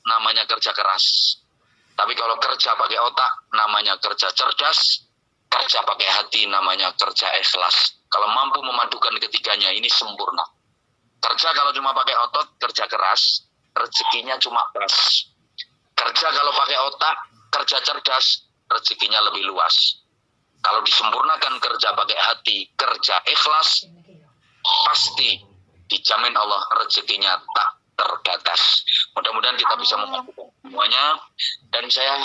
namanya kerja keras. Tapi kalau kerja pakai otak, namanya kerja cerdas. Kerja pakai hati, namanya kerja ikhlas. Kalau mampu memadukan ketiganya, ini sempurna. Kerja kalau cuma pakai otot, kerja keras, rezekinya cuma pas. Kerja kalau pakai otak, kerja cerdas, rezekinya lebih luas. Kalau disempurnakan kerja pakai hati, kerja ikhlas, pasti dijamin Allah rezekinya tak terbatas. Mudah-mudahan kita bisa memadukan semuanya. Dan saya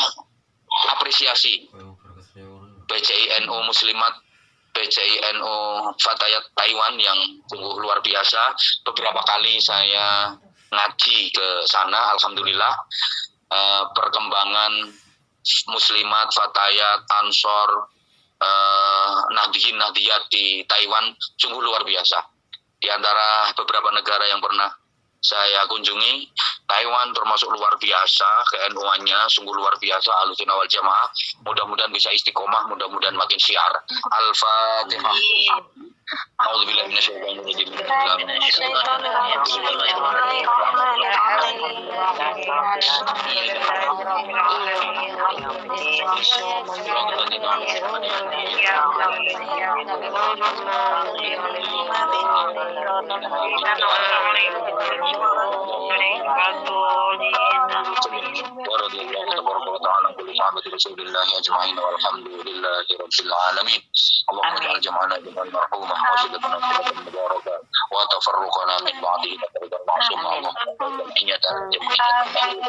apresiasi PCI NU Muslimat, PCI NU Fatayat Taiwan yang sungguh luar biasa. Beberapa kali saya ngaji ke sana, alhamdulillah. Perkembangan Muslimat, Fatayat, Ansor, Nahdien, Nahdiyat di Taiwan sungguh luar biasa. Di antara beberapa negara yang pernah saya kunjungi, Taiwan termasuk luar biasa, ke-NU-nya sungguh luar biasa, Ahlussunnah wal Jamaah. Mudah-mudahan bisa istiqomah, mudah-mudahan makin syiar. Al-Fatihah. A'udzubillahi minasyaitonir rajim. اللهم اجعل جمعنا جمعا مرحوما وشدتنا شدة مباركة وتفرقنا من بعده فردا معصوما. اللهم جمعية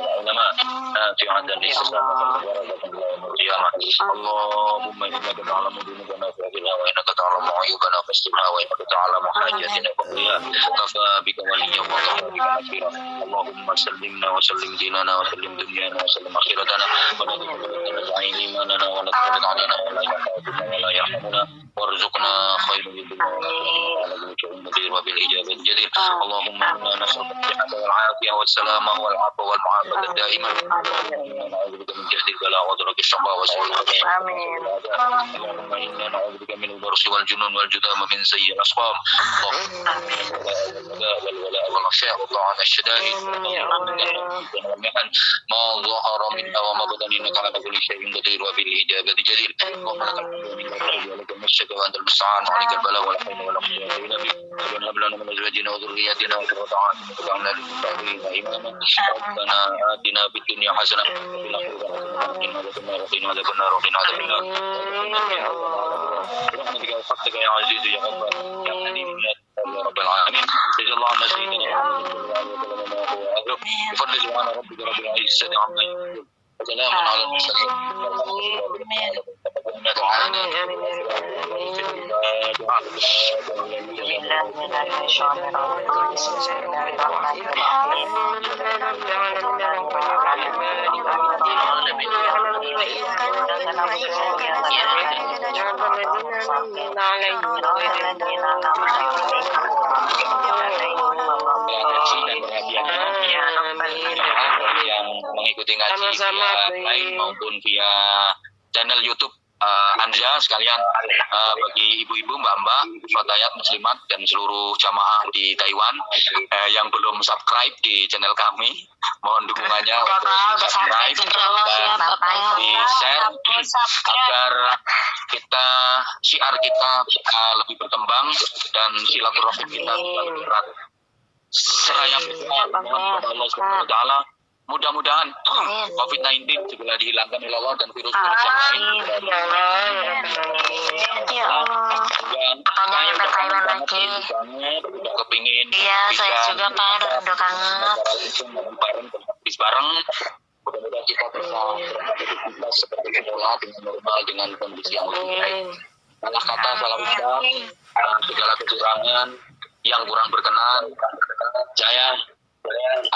العلماء نافعة للإسلام والبركة يوم القيامة. اللهم إنك تعلم ذنوبنا فاغفرها وإنك تعلم عيوبنا فاسترها وإنك تعلم حاجاتنا فاقضيها كفى بك وليا وكفى بك نصيرا. اللهم سلمنا وسلم ديننا وسلم دنيانا وسلم آخرتنا ولا تجعل إيماننا ولا تفرض علينا ولا يحفظنا ولا يرحمنا وارزقنا خير الدنيا والآخرة وبالإجابة الجدير. اللهم إنا نسألك الصحة والعافية والسلامة والعفو والمعافاة الدائمة. نعوذ بك من جهد البلاء ودرك الشقاء وسوء الختام. اللهم إنا نعوذ بك من البرص والجنون والجذام ومن سيء الأسقام. اللهم والولاء والخشاع والطاعة الشدائد والمحن ما ظهر منا وما بطن إنك على كل شيء قدير وبالإجابة الجدير. اللهم لك الحمد ولك المشرك وأنت المستعان وعليك البلاء ولا حول ولا قوة إلا بك. هب لنا من أزواجنا وذرياتنا قرة أعين واجعلنا للمتقين إماما. ربنا آتنا في الدنيا حسنة وفي الآخرة حسنة وقنا عذاب النار. برحمتك وفضلك يا عزيز يا غفار يا حليم يا رب العالمين. جزا الله عنا سيدنا بفضل سبحان ربك رب العزة عما يصفون وسلام على المرسلين. Amin. atensi dan perhatiannya yang mengikuti ngaji via live maupun via channel YouTube Anda sekalian, bagi ibu-ibu, mbak-mbak, fatayat muslimat dan seluruh jamaah di Taiwan yang belum subscribe di channel kami, mohon dukungannya untuk di subscribe dan di share agar syiar kita bisa lebih berkembang dan silaturahim kita lebih erat. Seraya berdoa kepada Allah Subhanahu wa taala, mudah-mudahan COVID-19 segera dihilangkan oleh Allah dan virus-virus yang lain. Ya Allah. Saya udah kangen banget udah kepingin Saya juga Pak, udah kangen. Bareng. Mudah-mudahan kita bisa beraktivitas seperti semula dengan normal dengan kondisi yang lebih baik. Salah kata, salah ucap, segala kecurangan yang kurang berkenan, saya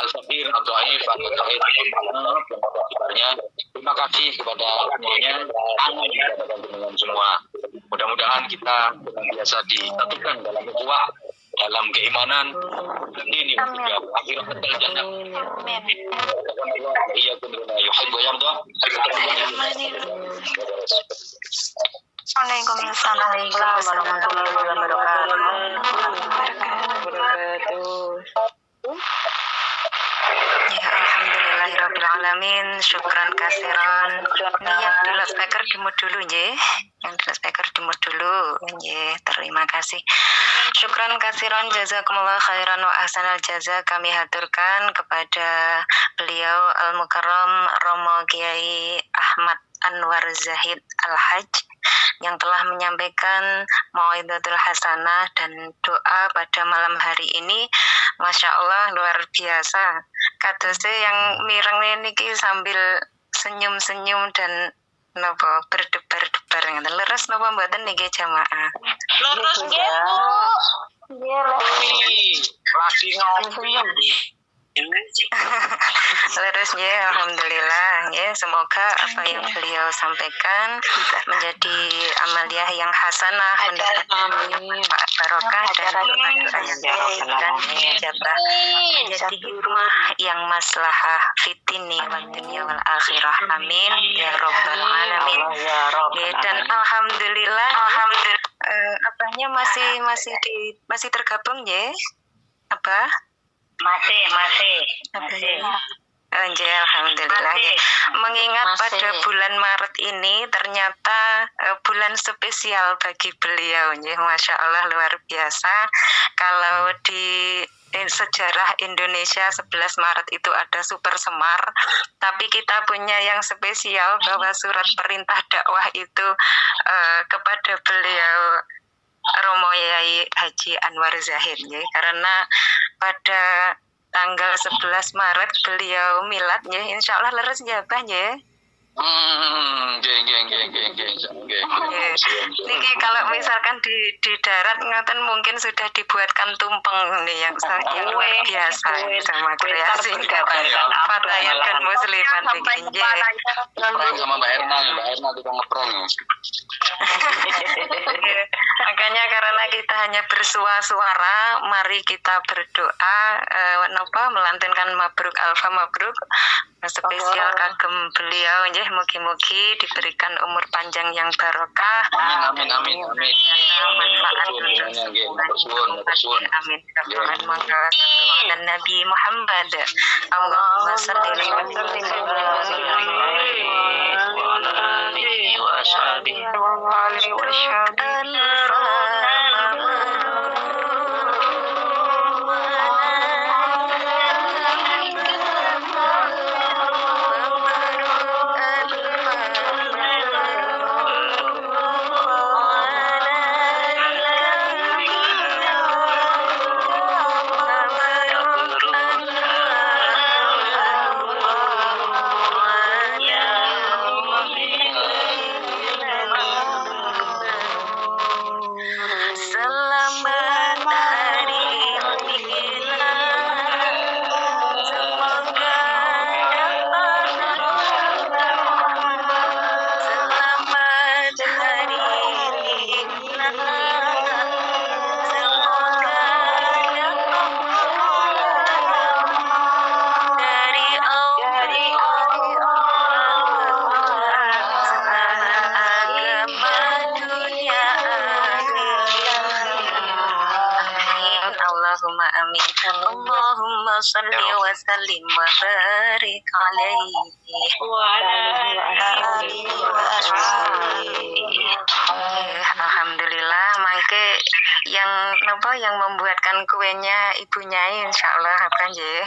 Al-Fakir, Abdul-Aif, Abdul-Tahid, terima kasih kepada semuanya, amin dengan semua. Mudah-mudahan kita biasa disatukan dalam ukhuwah, dalam keimanan, ini juga akhirat terjannah. Waalaikumsalam warahmatullahi wabarakatuh. Ya, alhamdulillahirrabbilalamin. Syukran kasiran. Ini yang di loudspeaker dimut dulu, nggih. Yang di loudspeaker dimut dulu, nggih. Terima kasih. Syukran kasiran, jazakumullah khairan wa ahsanal jaza kami haturkan kepada beliau Al-Mukarram Romo Kiai Ahmad Anwar Zahid Al-Hajj yang telah menyampaikan mau'izatul hasanah dan doa pada malam hari ini. Masya Allah, luar biasa. Kadose yang mireng niki sambil senyum-senyum dan napa berdebar-debar ngeten. Leres napa mboten niki jamaah? Leres nggih, Bu. Nggih, Lagi ngomong. Leres ya, alhamdulillah ya. Semoga apa yang beliau sampaikan menjadi amaliyah yang hasanah, mendapat manfaat barokah dan ijabah, menjadi hikmah yang maslahah fitini wal dunya wal akhirah. Amin ya rabbal alamin. Ya, dan alhamdulillah apanya masih tergabung ya? Apa? Masih. Alhamdulillah ya. Mengingat pada bulan Maret ini ternyata bulan spesial bagi beliau ya. Masya Allah, luar biasa. Kalau di sejarah Indonesia 11 Maret itu ada Super Semar, tapi kita punya yang spesial bahwa surat perintah dakwah itu kepada beliau Romo Yai Haji Anwar Zahid ya. Karena pada tanggal 11 Maret beliau milad ya, insya Allah leres jabah ya. Niki kalau misalkan di darat ngoten mungkin sudah dibuatkan tumpeng nih yang luar biasa sama kreasi fatayat dan muslimat bikin sama Mbak Erna tukang ngeprank. Makanya karena kita hanya bersuara-suara, mari kita berdoa melantunkan mabruk alfa mabruk spesial kagem beliau nggih, mugi-mugi diberikan umur panjang yang barokah. Amin. Manfaat amin. Monggo dan Nabi Muhammad. Allahumma shalli wa sallim Amin. Allahumma salli wa sallim wa barik alaihi Wa ala alihi wa ashabihi. Alhamdulillah, mangke yang membuatkan kuenya ibunya insyaallah apa nggih.